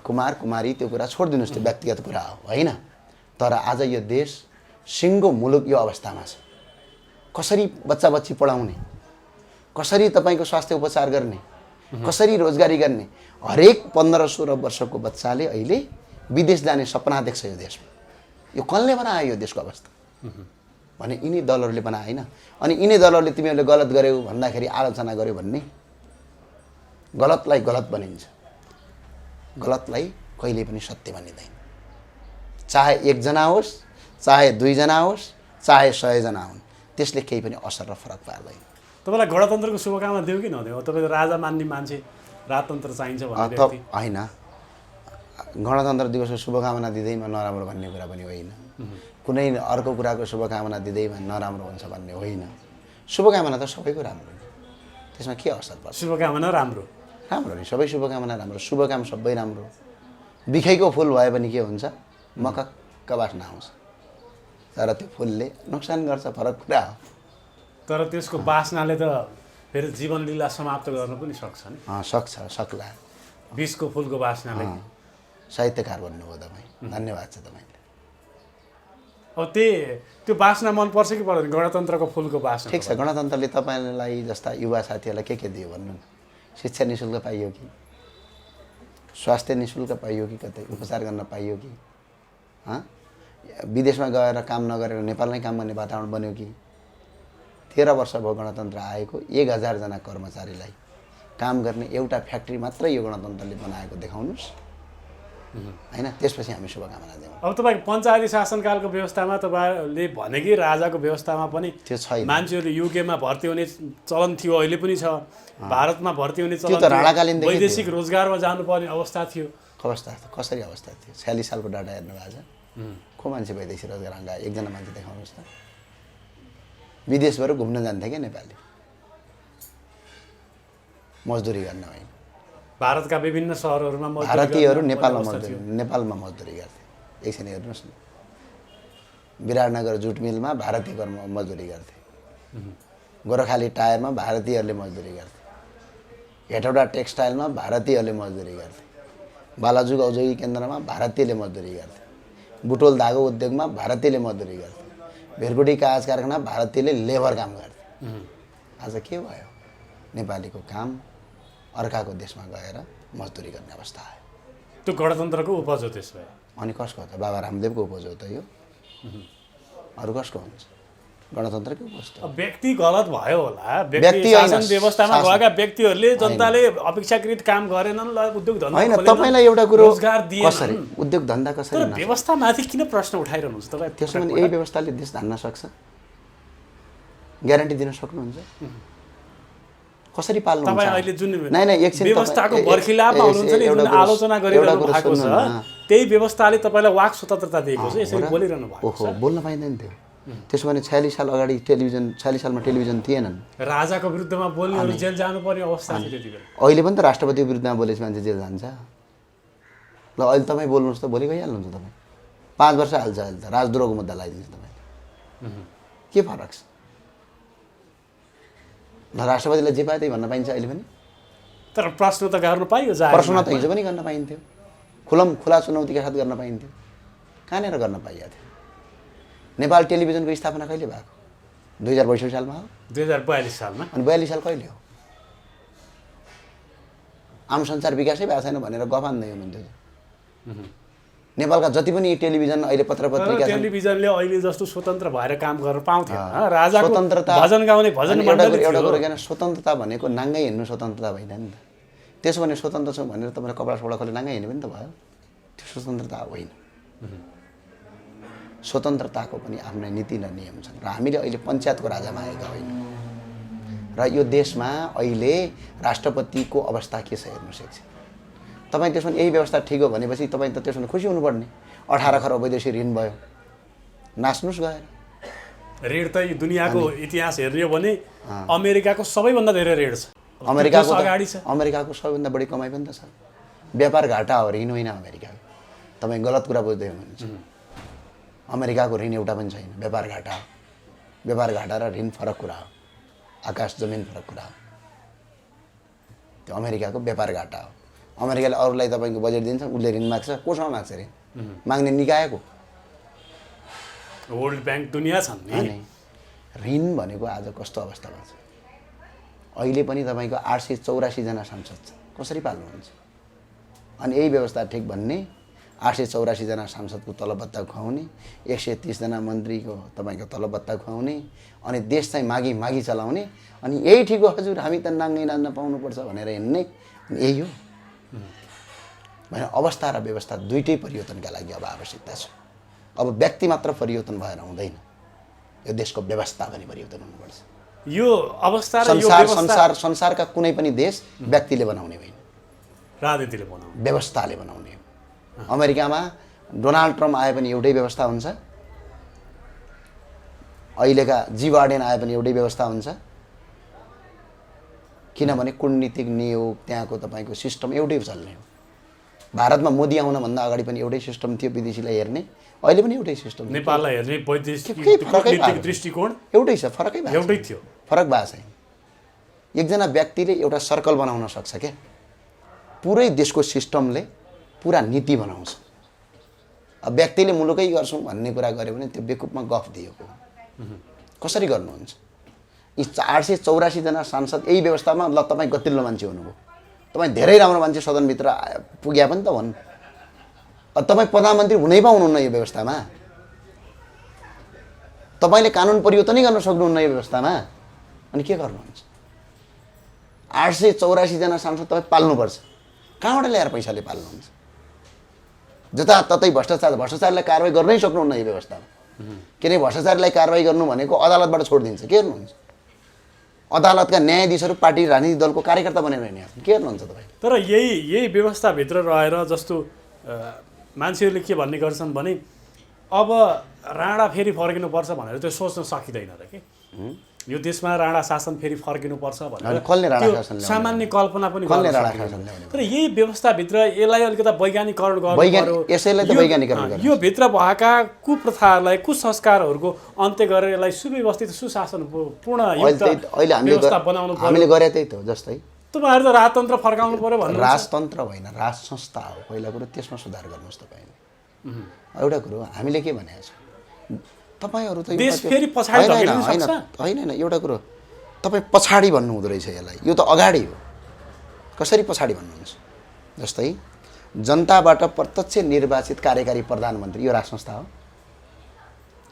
कुमार कुमारी त्यो कुरा छोडिदिनुहोस्, त्यो व्यक्तिगत कुरा हो होइन। तर आज यो देश सिङ्गो मुलुक यो अवस्थामा छ। कसरी बच्चा बच्ची पढाउने, कसरी तपाईँको स्वास्थ्य उपचार गर्ने, कसरी रोजगारी गर्ने? हरेक 15-16 वर्षको बच्चाले अहिले विदेश जाने सपना देख्छ यो देशमा। यो कसले बनायो यो देशको अवस्था? भने यिनै दलहरूले बनाए होइन। अनि यिनै दलहरूले तिमीहरूले गलत गर्यौ भन्दाखेरि आलोचना गर्यो भन्ने, गलतलाई गलत बनिन्छ। गलतलाई कहिले पनि सत्य बनिँदैन। चाहे 1 जना होस्, चाहे 2 जना होस्, चाहे 100 जना हुन्, त्यसले केही पनि असर र फरक पार्दैन। तपाईँलाई गणतन्त्रको शुभकामना दिउँ कि नदिउँ? तपाईँ राजा मान्ने मान्छे, राजतन्त्र चाहिन्छ भन्ने व्यक्ति होइन। गणतन्त्र दिवसको शुभकामना दिँदैमा नराम्रो भन्ने कुरा पनि होइन। कुनै अर्को कुराको शुभकामना दिँदैमा नराम्रो हुन्छ भन्ने होइन। शुभकामना त सबैको राम्रो हो, त्यसमा के असर पर्छ? शुभकामना राम्रो राम्रो नि, सबै शुभकामना राम्रो। शुभकाम सबै राम्रो। बिखैको फुल भए पनि के हुन्छ? मकक्क बास्ना आउँछ। तर त्यो फुलले नोक्सान गर्छ, फरक कुरा हो। तर त्यसको बासनाले त फेरि जीवन लीला समाप्त गर्न पनि सक्छ नि। सक्ला। विषको फुलको बासनाले। साहित्यकार भन्नुभयो तपाईँ, धन्यवाद छ तपाईँले। अब त्यो बासना मनपर्छ कि पर्दैन? गणतन्त्रको फुलको बासना ठिक छ। गणतन्त्रले तपाईँलाई जस्ता युवा साथीहरूलाई के दियो भन्नु न? शिक्षा निःशुल्क पाइयो कि? स्वास्थ्य निःशुल्क पाइयो कि? कतै उपचार गर्न पाइयो कि? विदेशमा गएर काम नगरेर नेपालमै काम गर्ने वातावरण बन्यो कि? 13 वर्ष भयो गणतन्त्र आएको। 1000 जना कर्मचारीलाई काम गर्ने एउटा फ्याक्ट्री मात्रै यो गणतन्त्रले बनाएको देखाउनुहोस् होइन। त्यसपछि हामी शुभकामना दिउँ। अब तपाईँको पञ्चायती शासनकालको व्यवस्थामा तपाईँले भने कि राजाको व्यवस्थामा पनि त्यो छैन। मान्छेहरू युकेमा भर्ती हुने चलन थियो, अहिले पनि छ। भारतमा भर्ती हुने चलन त्यो त राणाकालीनदेखि वैदेशिक रोजगारमा जानुपर्ने अवस्था थियो। कसरी अवस्था थियो? 46 सालको डाटा हेर्नु भएको छ? को मान्छे वैदेशिक रोजगारमा गयो? 1 जना मान्छे देखाउनुहोस् त। विदेशबाट घुम्न जान्थे क्या नेपाली, मजदुरी गर्न होइन। भारतका विभिन्न सहरहरूमा भारतीयहरू नेपालमा मजदुरी गर्थे। एकछिन हेर्नुहोस् न, विराटनगर जुट मिलमा भारतीय मजदुरी गर्थे, गोरखाली टायरमा भारतीयहरूले मजदुरी गर्थे, हेटौडा टेक्सटाइलमा भारतीयहरूले मजदुरी गर्थे, बालाजुग औद्योगिक केन्द्रमा भारतीयले मजदुरी गर्थे, बुटोल धागो उद्योगमा भारतीयले मजदुरी गर्थे, भेरगुडी कागज कारखाना भारतीयले लेबर काम गर्थे। आज के भयो? नेपालीको काम अर्काको देशमा गएर मजदुरी गर्ने अवस्था आयो। त्यो गणतन्त्रको उपज हो त्यसो भए। अनि कसको हो त? बाबा रामदेवको उपज हो त यो? अरू कसको हुन्छ? गणतन्त्रकै उपज त। व्यक्ति गलत भयो होला, व्यक्ति शासन होइन, व्यवस्थामा शासन। गएका व्यक्तिहरूले जनताले अपेक्षाकृत काम गरेनन्, उद्योग धन्दा होइन, खोलेनन्, तपाईँलाई एउटा कुरो रोजगार दिएनन्। कसरी उद्योग धन्दा कसरी तर नसक्छ? व्यवस्थामाथि किन प्रश्न उठाइरहनुहुन्छ तपाईँ? त्यसो भने यही व्यवस्थाले देश धान्न सक्छ? ग्यारेन्टी दिन सक्नुहुन्छ? कसरी पाल्नुहुन्छ? तपाईँ अहिले जुन एकछिन व्यवस्थाको बर्खिलापमा हुनुहुन्छ नि, जुन आलोचना गरिरहनु भएको छ, त्यही व्यवस्थाले तपाईँलाई वाक स्वतन्त्रता दिएको छ, यसरी बोलिरहनु भएको छ। ओहो, बोल्न पाइँदैन थियो। त्यसो भने 46 साल अगाडि 46 सालमा टेलिभिजन थिएनन्। राजाको विरुद्धमा बोल्नेहरू जेल जानुपर्ने अवस्था थियो त्यति बेला। अहिले पनि त राष्ट्रपतिको विरुद्धमा बोलेपछि मान्छे जेल जान्छ। ल अहिले तपाईँ बोल्नुहोस् त, भोलि गइहाल्नुहुन्छ तपाईँ। 5 वर्ष हाल्छ अहिले त, राजद्रोहको मुद्दा लगाइदिन्छ तपाईँले। के फरक छ? ल राष्ट्रपतिलाई जे पाए त्यही भन्न पाइन्छ अहिले पनि। तर प्रश्न त गर्न पाइयो, प्रश्न त हिजो पनि गर्न पाइन्थ्यो, खुला चुनौतीका साथ गर्न पाइन्थ्यो। कहाँनिर गर्न पाइएको थियो? नेपाल टेलिभिजनको स्थापना कहिले भएको? 2062 सालमा हो। 2042 सालमा। अनि 42 साल कहिले हो? आम संसार विकासै भएको छैन भनेर गफ हान्दै हुनुहुन्थ्यो। नेपालका जति पनि टेलिभिजन अहिले पत्र पत्रिका छन्, टेलिभिजनले अहिले जस्तो स्वतन्त्र भएर काम गर्न पाउँथ्यो। राजाको स्वतन्त्रता भजन गाउने भजन मण्डली एउटा थियो। कुरो किन स्वतन्त्रता भनेको नाङ्गै हिँड्नु स्वतन्त्रता होइन नि त। त्यसो भने स्वतन्त्र छौँ भनेर तपाईँले कपडा सोडा खोले नाङ्गै हिँड्नु पनि त भयो। त्यो स्वतन्त्रता होइन। स्वतन्त्रताको पनि आफ्नै नीति र नियम छन् र हामीले अहिले पञ्चायतको राजामा आएका होइनौँ। र यो देशमा अहिले राष्ट्रपतिको अवस्था के छ हेर्नुहोस् एकछिन। तपाईँ त्यसमा यही व्यवस्था ठिक हो भनेपछि तपाईँ त त्यसमा खुसी हुनुपर्ने। 18 खरब वैदेशिक ऋण भयो, नाच्नुहोस् गएर। ऋण त यो दुनियाँको इतिहास हेर्ने हो भने अमेरिकाको सबैभन्दा धेरै ऋण छ। अमेरिकाको अगाडि छ। अमेरिकाको सबैभन्दा बढी कमाइ पनि त छ। व्यापार घाटा हो, ऋण होइन अमेरिकाको। तपाईँ गलत कुरा बुझ्दै हुनुहुन्छ। अमेरिकाको ऋण एउटा पनि छैन, व्यापार घाटा हो। व्यापार घाटा र ऋण फरक कुरा हो, आकाश जमिन फरक कुरा हो। त्यो अमेरिकाको व्यापार घाटा हो। अमेरिकाले अरूलाई तपाईँको बजेट दिन्छ, उसले ऋण माग्छ। कोसँग माग्छ ऋण? माग्ने निकायको। वर्ल्ड ब्याङ्क दुनियाँ छन् नि। ऋण भनेको आज कस्तो अवस्थामा छ? अहिले पनि तपाईँको 884 जना सांसद छ, कसरी पाल्नुहुन्छ? अनि यही व्यवस्था ठिक भन्ने, 884 जना सांसदको तलब भत्ता खुवाउने, 130 जना मन्त्रीको तपाईँको तलब भत्ता खुवाउने, अनि देश चाहिँ मागी मागी चलाउने, अनि यही ठिक हो हजुर, हामी त नाङ्गै नाच्न पाउनुपर्छ भनेर हिँड्ने, यही हो भने अवस्था र व्यवस्था दुइटै परिवर्तनका लागि अब आवश्यकता छ। अब व्यक्ति मात्र परिवर्तन भएर हुँदैन, यो देशको व्यवस्था पनि परिवर्तन हुनुपर्छ। यो अवस्था र यो व्यवस्था संसारका कुनै पनि देश व्यक्तिले बनाउने होइन, राजनीतिले बनाउने, व्यवस्थाले बनाउने हो। अमेरिकामा डोनाल्ड ट्रम्प आए पनि एउटै व्यवस्था हुन्छ, अहिलेका जी बाइडेन आए पनि एउटै व्यवस्था हुन्छ। किनभने कूटनीतिक नियोग त्यहाँको तपाईँको सिस्टम एउटै चल्ने हो। भारतमा मोदी आउनभन्दा अगाडि पनि एउटै सिस्टम थियो विदेशीलाई हेर्ने, अहिले पनि एउटै सिस्टम। नेपाललाई हेर्ने वैदेशिक दृष्टिकोण एउटै छ, फरकै भएको एउटै थियो, फरक भएको छैन। एकजना व्यक्तिले एउटा सर्कल बनाउन सक्छ क्या, पुरै देशको सिस्टमले पुरा नीति बनाउँछ। अब व्यक्तिले मुलुकै गर्छौँ भन्ने कुरा गऱ्यो भने त्यो बेकुपमा गफ दिएको। कसरी गर्नुहुन्छ? यी 884 जना सांसद यही व्यवस्थामा, ल तपाईँ गतिल्लो मान्छे हुनुभयो, तपाईँ धेरै राम्रो मान्छे सदनभित्र पुग्या पनि त भन्, तपाईँ प्रधानमन्त्री हुनै पाउनुहुन्न यो व्यवस्थामा, तपाईँले कानुन परिवर्तनै गर्न सक्नुहुन्न यो व्यवस्थामा, अनि के गर्नुहुन्छ? 884 जना सांसद तपाईँ पाल्नुपर्छ। कहाँबाट ल्याएर पैसाले पाल्नुहुन्छ? जताततै भ्रष्टाचारलाई कारवाही गर्नै सक्नुहुन्न यो व्यवस्थामा। किनकि भ्रष्टाचारलाई कारवाही गर्नु भनेको अदालतबाट छोडिदिन्छ। के गर्नुहुन्छ? अदालतका न्यायाधीशहरू पार्टी राजनीतिक दलको कार्यकर्ता बनेर हिँड्ने, के गर्नुहुन्छ तपाईँ? तर यही व्यवस्थाभित्र रहेर जस्तो मान्छेहरूले के भन्ने गर्छन् भने अब राणा फेरि फर्किनुपर्छ भनेर त्यो सोच्न सकिँदैन र के यो देशमा राणा शासन फेरि फर्किनुपर्छ भनेर कसले राणा शासन ल्याउने? सामान्य कल्पना पनि कसले राणा शासन ल्याउने? तर यही व्यवस्थाभित्र यसलाई अलिकति वैज्ञानिकरण गर्नु, यसैलाई त वैज्ञानिकरण गर्नु। यो भित्र भएका कुप्रथाहरूलाई, कुसंस्कारहरूको अन्त्य गरेर यसलाई सुव्यवस्थित सुशासन पूर्ण अहिले हामीले गरे त्यही त हो। जस्तै तपाईँहरू त राजतन्त्र फर्काउनु पर्यो भन्नु राजतन्त्र होइन, राज संस्था हो पहिला कुरो, त्यसमा सुधार गर्नुहोस् तपाईँले। एउटा कुरो हामीले के भनेको छौँ, तपाईँहरू त देश फेरि पछाडि धकेलिन सक्छ? होइन, एउटा कुरो तपाईँ पछाडि भन्नु हुँदो रहेछ यसलाई, यो त अगाडि हो। कसरी पछाडि भन्नुहुन्छ? जस्तै जनताबाट प्रत्यक्ष निर्वाचित कार्यकारी प्रधानमन्त्री, यो राज संस्था हो,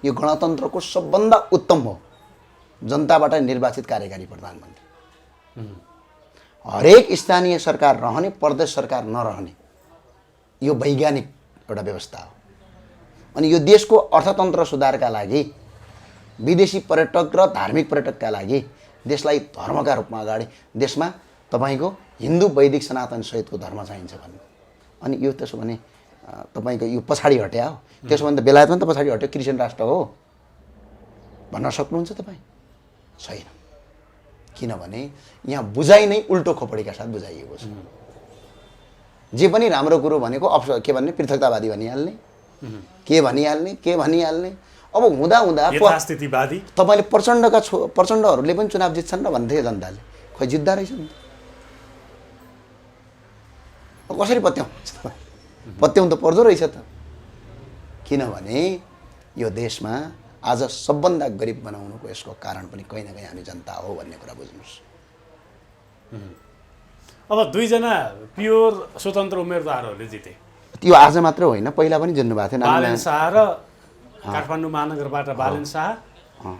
यो गणतन्त्रको सबभन्दा उत्तम हो। जनताबाट निर्वाचित कार्यकारी प्रधानमन्त्री, हरेक स्थानीय सरकार रहने, प्रदेश सरकार नरहने, यो वैज्ञानिक एउटा व्यवस्था हो। अनि यो देशको अर्थतन्त्र सुधारका लागि, विदेशी पर्यटक र धार्मिक पर्यटकका लागि, देशलाई धर्मका रूपमा अगाडि, देशमा तपाईँको हिन्दू वैदिक सनातन सहितको धर्म चाहिन्छ भन्ने। अनि यो त्यसो भने तपाईँको यो पछाडि हट्या हो। त्यसो भने त बेलायत पनि त पछाडि हट्यो, क्रिस्चियन राष्ट्र हो भन्न सक्नुहुन्छ तपाईँ? छैन। किनभने यहाँ बुझाइ नै उल्टो खोपडीका साथ बुझाइएको छ। जे पनि राम्रो कुरो भनेको के भन्ने, पृथकतावादी भनिहाल्ने, के भनिहाल्ने। अब हुँदा यथास्थितिवादी। तपाईँले प्रचण्डहरूले पनि चुनाव जित्छन् र भन्थे जनताले, खोइ जित्दा रहेछ नि त। कसरी पत्याउनु त पर्दो रहेछ त। किनभने यो देशमा आज सबभन्दा गरिब बनाउनुको यसको कारण पनि कहीँ न कहीँ हामी जनता हो भन्ने कुरा बुझ्नुहोस्। अब दुईजना प्योर स्वतन्त्र उम्मेदवारहरूले जिते। त्यो आज मात्र होइन, पहिला पनि जित्नु भएको थियो। बालेन शाह र काठमाडौँ महानगरबाट बालेन शाह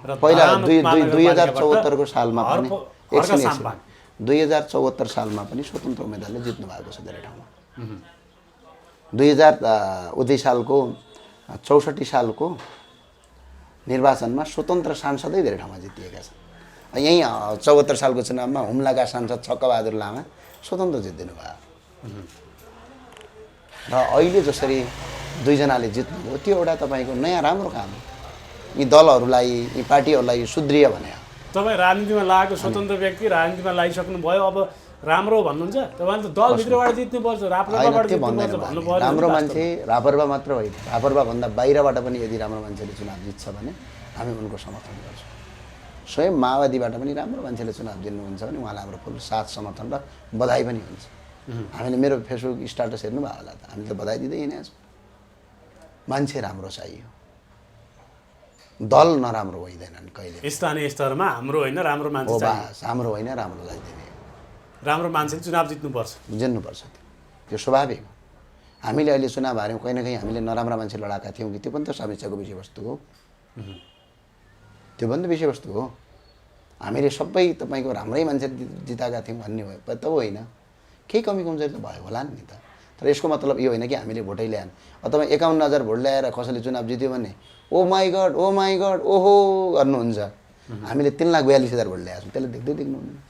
र पहिला 2074 को सालमा पनि 2074 सालमा पनि स्वतन्त्र उम्मेदवारले जित्नु भएको छ धेरै ठाउँमा। 2000 सालको 64 सालको निर्वाचनमा स्वतन्त्र सांसदै धेरै ठाउँमा जितिएका छन्। यहीँ 74 सालको चुनावमा हुम्लाका सांसद छक्कबहादुर लामा स्वतन्त्र जित्दिनु भयो। र अहिले जसरी दुईजनाले जित्नुभयो, त्यो एउटा तपाईँको नयाँ राम्रो काम हो। यी दलहरूलाई, यी पार्टीहरूलाई सुदृढ भने। तपाईँ राजनीतिमा लागेको स्वतन्त्र व्यक्ति, राजनीतिमा लागिसक्नुभयो, अब राम्रो भन्नुहुन्छ? तपाईँले त दलभित्रबाट जित्नुपर्छ, राप्रपाबाट जित्नुपर्छ भन्नुभयो। राम्रो मान्छे राप्रपा मात्र होइन, राप्रपाभन्दा बाहिरबाट पनि यदि राम्रो मान्छेले चुनाव जित्छ भने हामी उनको समर्थन गर्छौँ। स्वयं माओवादीबाट पनि राम्रो मान्छेले चुनाव जित्नुहुन्छ भने उहाँलाई हाम्रो फुल साथ समर्थन र बधाई पनि हुन्छ। हामीले मेरो फेसबुक स्ट्याटस हेर्नु भयो होला त, हामीले त बधाई दिँदै हिँडेका छौँ। मान्छे राम्रो चाहियो, दल नराम्रो होइँदैनन् कहिले। स्थानीय स्तरमा हाम्रो होइन, राम्रो मान्छे चाहियो। हाम्रो होइन, राम्रोलाई दिने राम्रो मान्छेले चुनाव जित्नुपर्छ। त्यो स्वाभाविक हो। हामीले अहिले चुनाव हार्यौँ, कहीँ न कहीँ हामीले नराम्रा मान्छे लडाएका थियौँ कि, त्यो पनि त समीक्षाको विषयवस्तु हो। त्यो पनि त विषयवस्तु हो। हामीले सबै तपाईँको राम्रै मान्छे जिताएका थियौँ भन्ने भयो त होइन, केही कमी कमजोरी त भयो होला नि त। तर यसको मतलब यो होइन कि हामीले भोटै ल्याएन। अब तपाईँ 51,000 भोट ल्याएर कसैले चुनाव जित्यो भने ओ माई गड ओहो गर्नुहुन्छ। हामीले 3,42,000 भोट ल्याएको छौँ, त्यसले देख्नुहुन्न?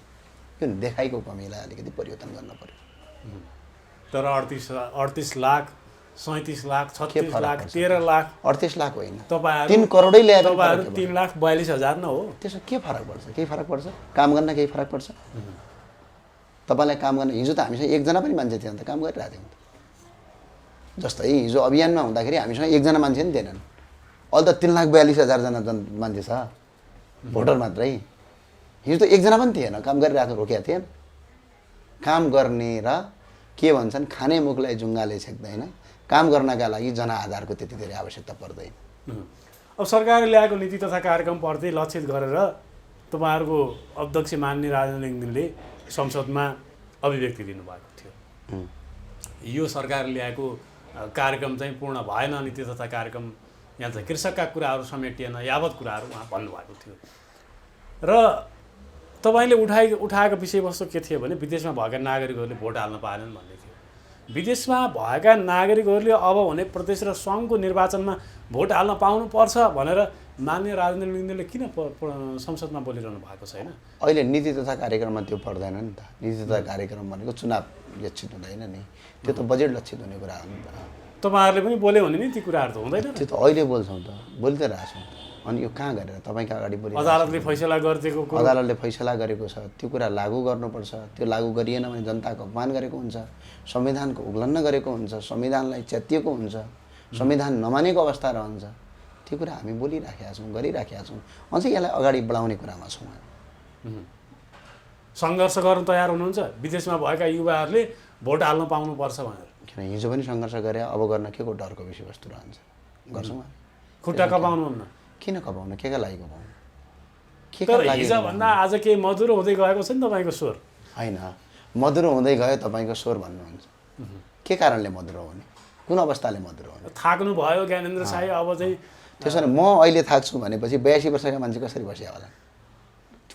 यो देखाइको कमीलाई अलिकति परिवर्तन गर्न पर्यो। तर 38 लाख, 37 लाख, 36 लाख, 13 लाख, 38 लाख होइन, तपाईहरु 3 करोडै ल्याए तपाईहरु 3,42,000 न हो। त्यसो के फरक पर्छ? केही फरक पर्छ? काम गर्न केही फरक पर्छ? तपाईलाई काम गर्न, हिजो त हामीसँग एकजना पनि मान्छे थिएन त, काम गरिरहेको थियौँ। जस्तै हिजो अभियानमा हुँदाखेरि हामीसँग एकजना मान्छे पनि थिएनन्। अहिले त 3,42,000 जना मान्छे छ, भोटर मात्रै। हिजो त एकजना पनि थिएन, काम गरिरहेको रोकेको थिएन। काम गर्ने र के भन्छन्, खाने मुखलाई जुङ्गाले छेक्दैन। काम गर्नका लागि जनआधारको त्यति धेरै आवश्यकता पर्दैन। अब सरकारले ल्याएको नीति तथा कार्यक्रमप्रति लक्षित गरेर तपाईँहरूको अध्यक्ष मान्य राजेन्द्र लिङ्गदेनले संसदमा अभिव्यक्ति दिनुभएको थियो। यो सरकारले ल्याएको कार्यक्रम चाहिँ पूर्ण भएन, नीति तथा कार्यक्रम यहाँ चाहिँ कृषकका कुराहरू समेटिएन, यावत कुराहरू उहाँ भन्नुभएको थियो। र तपाईँले उठाएको विषयवस्तु के थियो भने विदेशमा भएका नागरिकहरूले भोट हाल्न पाएनन् भन्ने थियो। विदेशमा भएका नागरिकहरूले अब हुने प्रदेश र सङ्घको निर्वाचनमा भोट हाल्न पाउनुपर्छ भनेर मान्य राजेन्द्र लिङ्गदेनले किन संसदमा बोलिरहनु भएको छैन? अहिले नीति तथा कार्यक्रममा त्यो पर्दैन नि त। नीति तथा कार्यक्रम भनेको चुनाव लक्षित हुँदैन नि, त्यो त बजेट लक्षित हुने कुरा हो नि त। तपाईँहरूले पनि बोल्यो भने नि ती कुराहरू त हुँदैन। त्यो त अहिले बोल्छौँ त, बोलिरहेछौँ। अनि यो कहाँ गरेर तपाईँको अगाडि बोलि अदालतले फैसला गरिदिएको, अदालतले फैसला गरेको छ, त्यो कुरा लागू गर्नुपर्छ। त्यो लागू गरिएन भने जनताको अपमान गरेको हुन्छ, संविधानको उल्लङ्घन गरेको हुन्छ, संविधानलाई च्यातिएको हुन्छ, संविधान नमानेको अवस्था रहन्छ। त्यो कुरा हामी बोलिराखेका छौँ, गरिराखेका छौँ। अझै यसलाई अगाडि बढाउने कुरामा छौँ। सङ्घर्ष गर्न तयार हुनुहुन्छ विदेशमा भएका युवाहरूले भोट हाल्न पाउनुपर्छ भनेर? किन हिजो पनि सङ्घर्ष गरे, अब गर्न के को डरको विषयवस्तु रहन्छ? गर्छौँ खुट्टा कपाउनुहुन्न? किन कपाउनु, के का लागि कपाउनु? के तर हिजोभन्दा आज केही मधुरो हुँदै गएको छ नि तपाईँको स्वर। होइन, मधुरो हुँदै गयो तपाईँको स्वर भन्नुहुन्छ। के कारणले मधुरो हुने, कुन अवस्थाले मधुरो हुने? थाक्नु भयो ज्ञानेन्द्र साई, अब चाहिँ त्यसो भने म अहिले थाक्छु भनेपछि 82 वर्षका मान्छे कसरी बस्या होला?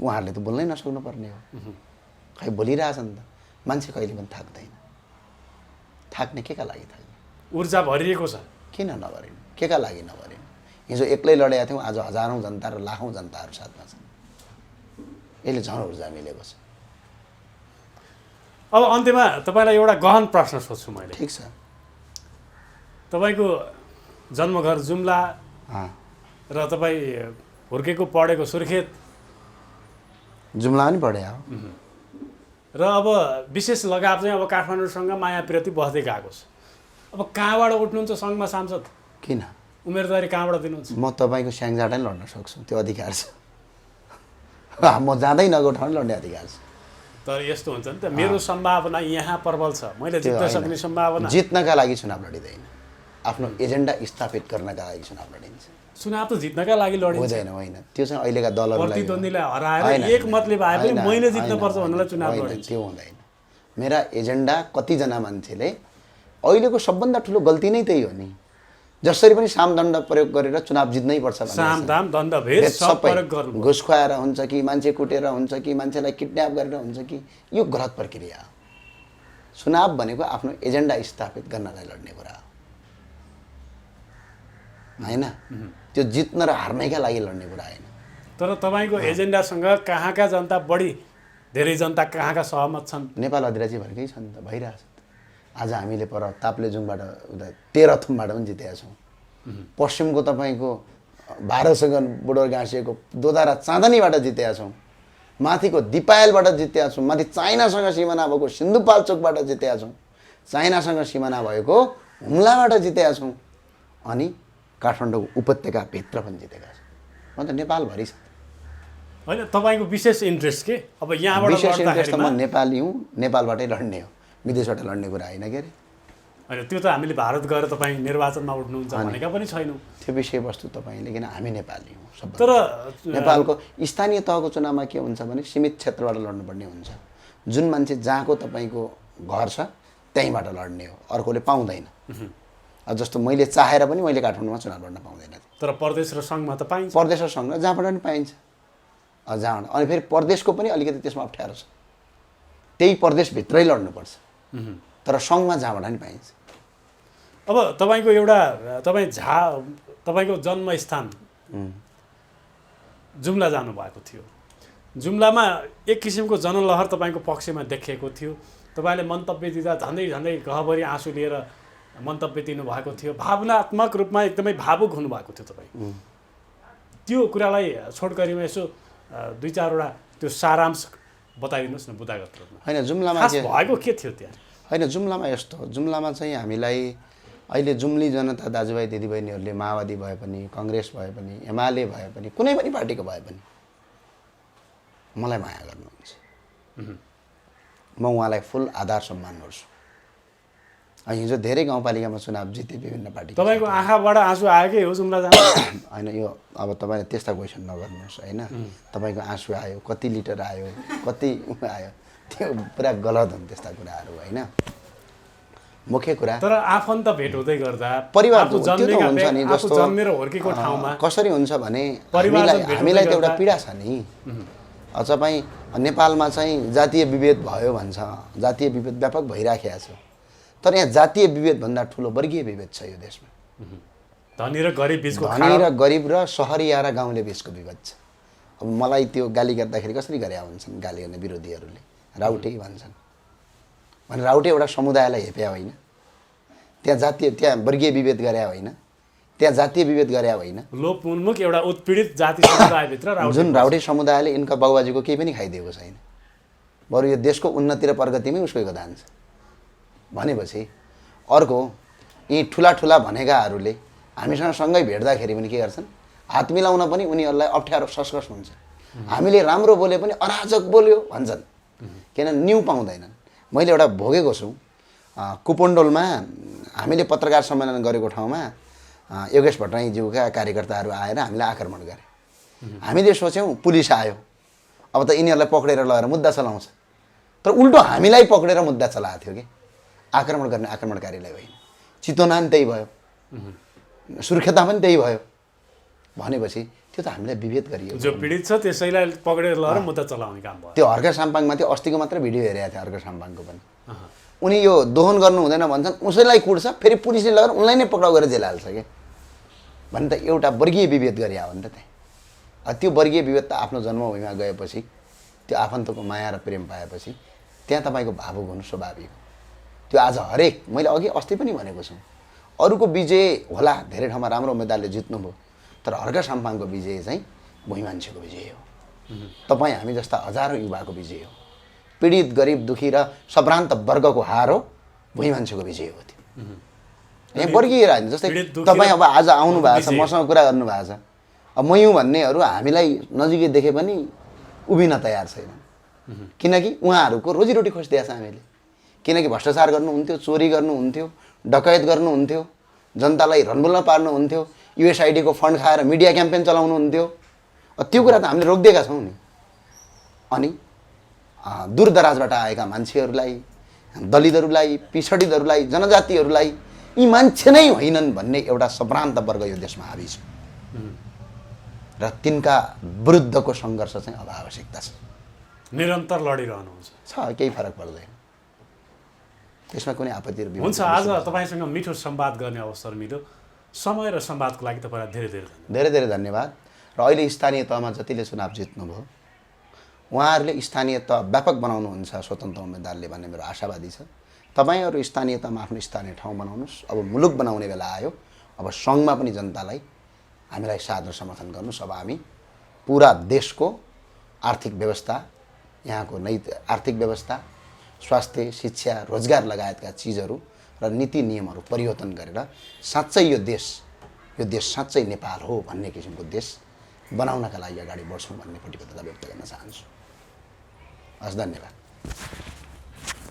उहाँहरूले त बोल्नै नसक्नु पर्ने हो। खै बोलिरहेछ नि त, मान्छे कहिले पनि थाक्दैन। थाक्ने के का लागि थाक्ने? ऊर्जा भरिएको छ, किन नभरिनु, के का लागि नभरिनु? हिजो एक्लै लडेका थियौँ, आज हजारौँ जनता र लाखौँ जनताहरू साथमा छन्। यसले झन् ऊर्जा मिलेको छ। अब अन्त्यमा तपाईँलाई एउटा गहन प्रश्न सोध्छु मैले। ठिक छ। तपाईँको जन्मघर जुम्ला र तपाईँ हुर्केको पढेको सुर्खेत, जुम्ला पनि पढ्या हो। र अब विशेष लगाव चाहिँ अब काठमाडौँसँग माया प्रीति बस्दै गएको छ। अब कहाँबाट उठ्नुहुन्छ सङ्घमा सांसद? किन? उम्मेदवारी कहाँबाट दिनुहुन्छ? म तपाईँको स्याङजाटै लड्न सक्छु, त्यो अधिकार छ। म जाँदै नगएको ठाउँ लड्ने अधिकार छ। तर यस्तो हुन्छ नि त, मेरो सम्भावना यहाँ प्रबल छ, मैले जित्न सक्ने सम्भावना। जित्नका लागि चुनाव लडिँदैन, आफ्नो एजेन्डा स्थापित गर्नका लागि चुनाव लडिन्छ। चुनाव त जित्नका लागि लडिन्छ, हुँदैन। होइन, त्यो चाहिँ अहिलेका दलहरूलाई प्रतिद्वन्दीलाई हराएर एक मतले भए पनि मैले जित्नुपर्छ भन्नेलाई चुनाव लडिन्छ। त्यो हुँदैन। मेरा एजेन्डा कतिजना मान्छेले, अहिलेको सबभन्दा ठुलो गल्ती नै त्यही हो नि, जसरी पनि सामदण्ड प्रयोग गरेर चुनाव जित्नै पर्छ भन्ने सामदाम दण्डभेद सब प्रयोग गर्नु, घुस खुवाएर हुन्छ कि मान्छे कुटेर हुन्छ कि मान्छेलाई किडन्याप गरेर हुन्छ कि, यो गलत प्रक्रिया हो। चुनाव भनेको आफ्नो एजेन्डा स्थापित गर्नलाई लड्ने कुरा हो, होइन? त्यो जित्न र हार्नैका लागि लड्ने कुरा होइन। तर तपाईँको एजेन्डासँग कहाँका जनता बढी, धेरै जनता कहाँका सहमत छन्? नेपाल अधिराज्य भएकै छ नि त, भइरहेछ। आज हामीले पर ताप्लेजुङबाट उता तेह्रथुमबाट पनि जितेका छौँ। पश्चिमको तपाईँको भारतसँग बोर्डर गाँसिएको दोधारा चाँदनीबाट जितेका छौँ। माथिको दिपायलबाट जितेका छौँ। माथि चाइनासँग सिमाना भएको सिन्धुपाल्चोकबाट जितेका छौँ। चाइनासँग सिमाना भएको हुम्लाबाट जितेका छौँ। अनि काठमाडौँ उपत्यकाभित्र पनि जितेका छौँ। म त नेपालभरि छ। होइन, तपाईँको विशेष इन्ट्रेस्ट के? अब यहाँबाट विशेष इन्ट्रेस्ट त म नेपाली हुँ, नेपालबाटै लड्ने हो, विदेशबाट लड्ने कुरा होइन के अरे। होइन, त्यो त हामीले भारत गएर तपाईँ निर्वाचनमा उठ्नुहुन्छ भनेका पनि छैनौँ। त्यो विषयवस्तु तपाईँले, किन हामी नेपाली हौँ सब। तर नेपालको स्थानीय तहको चुनावमा के हुन्छ भने सीमित क्षेत्रबाट लड्नुपर्ने हुन्छ। जुन मान्छे जहाँको तपाईँको घर छ त्यहीँबाट लड्ने हो, अर्कोले पाउँदैन। जस्तो मैले चाहेर पनि मैले काठमाडौँमा चुनाव लड्न पाउँदैन। तर प्रदेश र सङ्घमा त पाइन्छ। प्रदेश र सङ्घ जहाँबाट पनि पाइन्छ। जहाँबाट अनि फेरि प्रदेशको पनि अलिकति त्यसमा अप्ठ्यारो छ, त्यही प्रदेशभित्रै लड्नुपर्छ। तर सङ्घमा जहाँबाट पनि पाइन्छ। अब तपाईँको एउटा तपाईँको जन्मस्थान जुम्ला जानुभएको थियो। जुम्लामा एक किसिमको जनलहर तपाईँको पक्षमा देखिएको थियो। तपाईँले मन्तव्य दिँदा झन्डै झन्डै गहभरि आँसु लिएर मन्तव्य दिनुभएको थियो। भावनात्मक रूपमा एकदमै भावुक हुनुभएको थियो तपाईँ। त्यो कुरालाई छोडकरीमा यसो दुई चारवटा त्यो सारांश बताइदिनुहोस् न बुदागत रूपमा। होइन, जुम्लामा भएको के थियो त्यहाँ? होइन, जुम्लामा यस्तो, जुम्लामा चाहिँ हामीलाई अहिले जुम्ली जनता दाजुभाइ दिदीबहिनीहरूले माओवादी भए पनि, कङ्ग्रेस भए पनि, एमाले भए पनि, कुनै पनि पार्टीको भए पनि मलाई माया गर्नुहुन्छ। म उहाँलाई फुल आधार सम्मान गर्छु। हिजो धेरै गाउँपालिकामा चुनाव जिते विभिन्न पार्टी। तपाईँको आँखाबाट आँसु आएकै हो जुम्ला जाँदा? होइन, यो अब तपाईँले त्यस्ता क्वेसन नगर्नुहोस् होइन। तपाईँको आँसु आयो, कति लिटर आयो, कति आयो, त्यो पुरा गलत हुन् त्यस्ता कुराहरू होइन। मुख्य कुरा तर आफन्त भेट हुँदै गर्दा परिवार आफू जन्मेर हुर्केको ठाउँमा कसरी हुन्छ भने हामीलाई त एउटा पीडा छ नि। तपाईँ नेपालमा चाहिँ जातीय विभेद भयो भन्छ, जातीय विभेद व्यापक भइराखेको छ। तर यहाँ जातीय विभेदभन्दा ठुलो वर्गीय विभेद छ यो देशमा। धनी र गरिब बिचको, धनी र गरिब र सहरिया र गाउँले बिचको विभेद छ। अब मलाई त्यो गाली गर्दाखेरि कसरी गरे हुन्छन् गाली गर्ने विरोधीहरूले, राउटे भन्छन् भने राउटे एउटा समुदायलाई हेप्या होइन, त्यहाँ वर्गीय विभेद गरे होइन, त्यहाँ जातीय विभेद गरे होइन। लोपोन्मुख एउटा उत्पीडित जाति समुदायभित्र जुन राउटे समुदायले यिनका बाबुबाजीको केही पनि खाइदिएको छैन, बरु यो देशको उन्नति र प्रगतिमै उसको योगदान छ भनेपछि अर्को यी ठुला ठुला भनेकाहरूले हामीसँग सँगै भेट्दाखेरि पनि के गर्छन्, हात मिलाउन पनि उनीहरूलाई अप्ठ्यारो सस्कस हुन्छ। हामीले राम्रो बोले पनि अराजक बोल्यो भन्छन्। किन न्यू पाउँदैनन्। मैले एउटा भोगेको छु कुपन्डोलमा हामीले पत्रकार सम्मेलन गरेको ठाउँमा योगेश भट्टराईज्यूका कार्यकर्ताहरू आएर हामीलाई आक्रमण गरे। हामीले सोच्यौँ पुलिस आयो अब त यिनीहरूलाई पक्रेर लगेर मुद्दा चलाउँछ, तर उल्टो हामीलाई पक्रेर मुद्दा चलाएको थियो कि आक्रमण गर्ने आक्रमणकारीलाई होइन। चितवनमा पनि त्यही भयो, सुर्खेतमा पनि त्यही भयो भनेपछि त्यो त हामीलाई विभेद गरियो। जो पीडित छ त्यसैलाई पक्रेर लगेर मुद्दा चलाउने काम भयो। त्यो हर्का साम्पाङमा त्यो अस्तिको मात्रै भिडियो हेरेको थियो हर्का साम्पाङको पनि। उनी यो दोहन गर्नु हुँदैन भन्छन्, उसैलाई कुट्छ, फेरि पुलिसले लगेर उनलाई नै पक्राउ गरेर जेल हाल्छ क्या भने त एउटा वर्गीय विभेद गरे हो नि त त्यहाँ। त्यो वर्गीय विभेद त आफ्नो जन्मभूमिमा गएपछि त्यो आफन्तको माया र प्रेम पाएपछि त्यहाँ तपाईँको भावुक हुनु स्वाभाविक हो। त्यो आज हरेक मैले अघि अस्ति पनि भनेको छु, अरूको विजय होला, धेरै ठाउँमा राम्रो उम्मेदवारले जित्नुभयो, तर हर्का साम्पाङको विजय चाहिँ भुइँ मान्छेको विजय हो। तपाईँ हामी जस्ता हजारौँ युवाको विजय हो। पीडित गरिब दुखी र सम्भ्रान्त वर्गको हार हो, भुइँ मान्छेको विजय हो त्यो। यहाँ वर्गीय राजनीति जस्तै तपाईँ अब आज आउनु भएको छ, मसँग कुरा गर्नुभएको छ, अब म युँ भन्नेहरू हामीलाई नजिकै देखे पनि उभिन तयार छैनन्, किनकि उहाँहरूको रोजीरोटी खोजिदिएको छ हामीले। किनकि भ्रष्टाचार गर्नुहुन्थ्यो, चोरी गर्नुहुन्थ्यो, डकैत गर्नुहुन्थ्यो, जनतालाई रनबुल्न पार्नुहुन्थ्यो, युएसआइडीको फन्ड खाएर मिडिया क्याम्पेन चलाउनुहुन्थ्यो। त्यो कुरा त हामीले रोकिदिएका छौँ नि। अनि दूरदराजबाट आएका मान्छेहरूलाई, दलितहरूलाई, पिछडितहरूलाई, जनजातिहरूलाई यी मान्छे नै होइनन् भन्ने एउटा सम्भ्रान्त वर्ग यो देशमा हावी छ र तिनका विरुद्धको सङ्घर्ष चाहिँ अब आवश्यकता छ। निरन्तर लडिरहनुहुन्छ छ, केही फरक पर्दैन, त्यसमा कुनै आपत्ति र हुन्छ। आज तपाईँसँग मिठो संवाद गर्ने अवसर मिल्यो। समय र संवादको लागि तपाईँलाई धेरै धेरै धेरै धन्यवाद। र अहिले स्थानीय तहमा जतिले चुनाव जित्नुभयो उहाँहरूले स्थानीय तह व्यापक बनाउनुहुन्छ स्वतन्त्र उम्मेदवारले भन्ने मेरो आशावादी छ। तपाईँहरू स्थानीय तहमा आफ्नो स्थानीय ठाउँ बनाउनुहोस्। अब मुलुक बनाउने बेला आयो, अब सङ्घमा पनि जनतालाई हामीलाई साथ र समर्थन गर्नुहोस्। अब हामी पुरा देशको आर्थिक व्यवस्था, यहाँको आर्थिक व्यवस्था, स्वास्थ्य, शिक्षा, रोजगार लगायतका चिजहरू र नीति नियमहरू परिवर्तन गरेर साँच्चै यो देश साँच्चै नेपाल हो भन्ने किसिमको देश बनाउनका लागि अगाडि बढ्छौँ भन्ने प्रतिबद्धता व्यक्त गर्न चाहन्छु। हस्, धन्यवाद।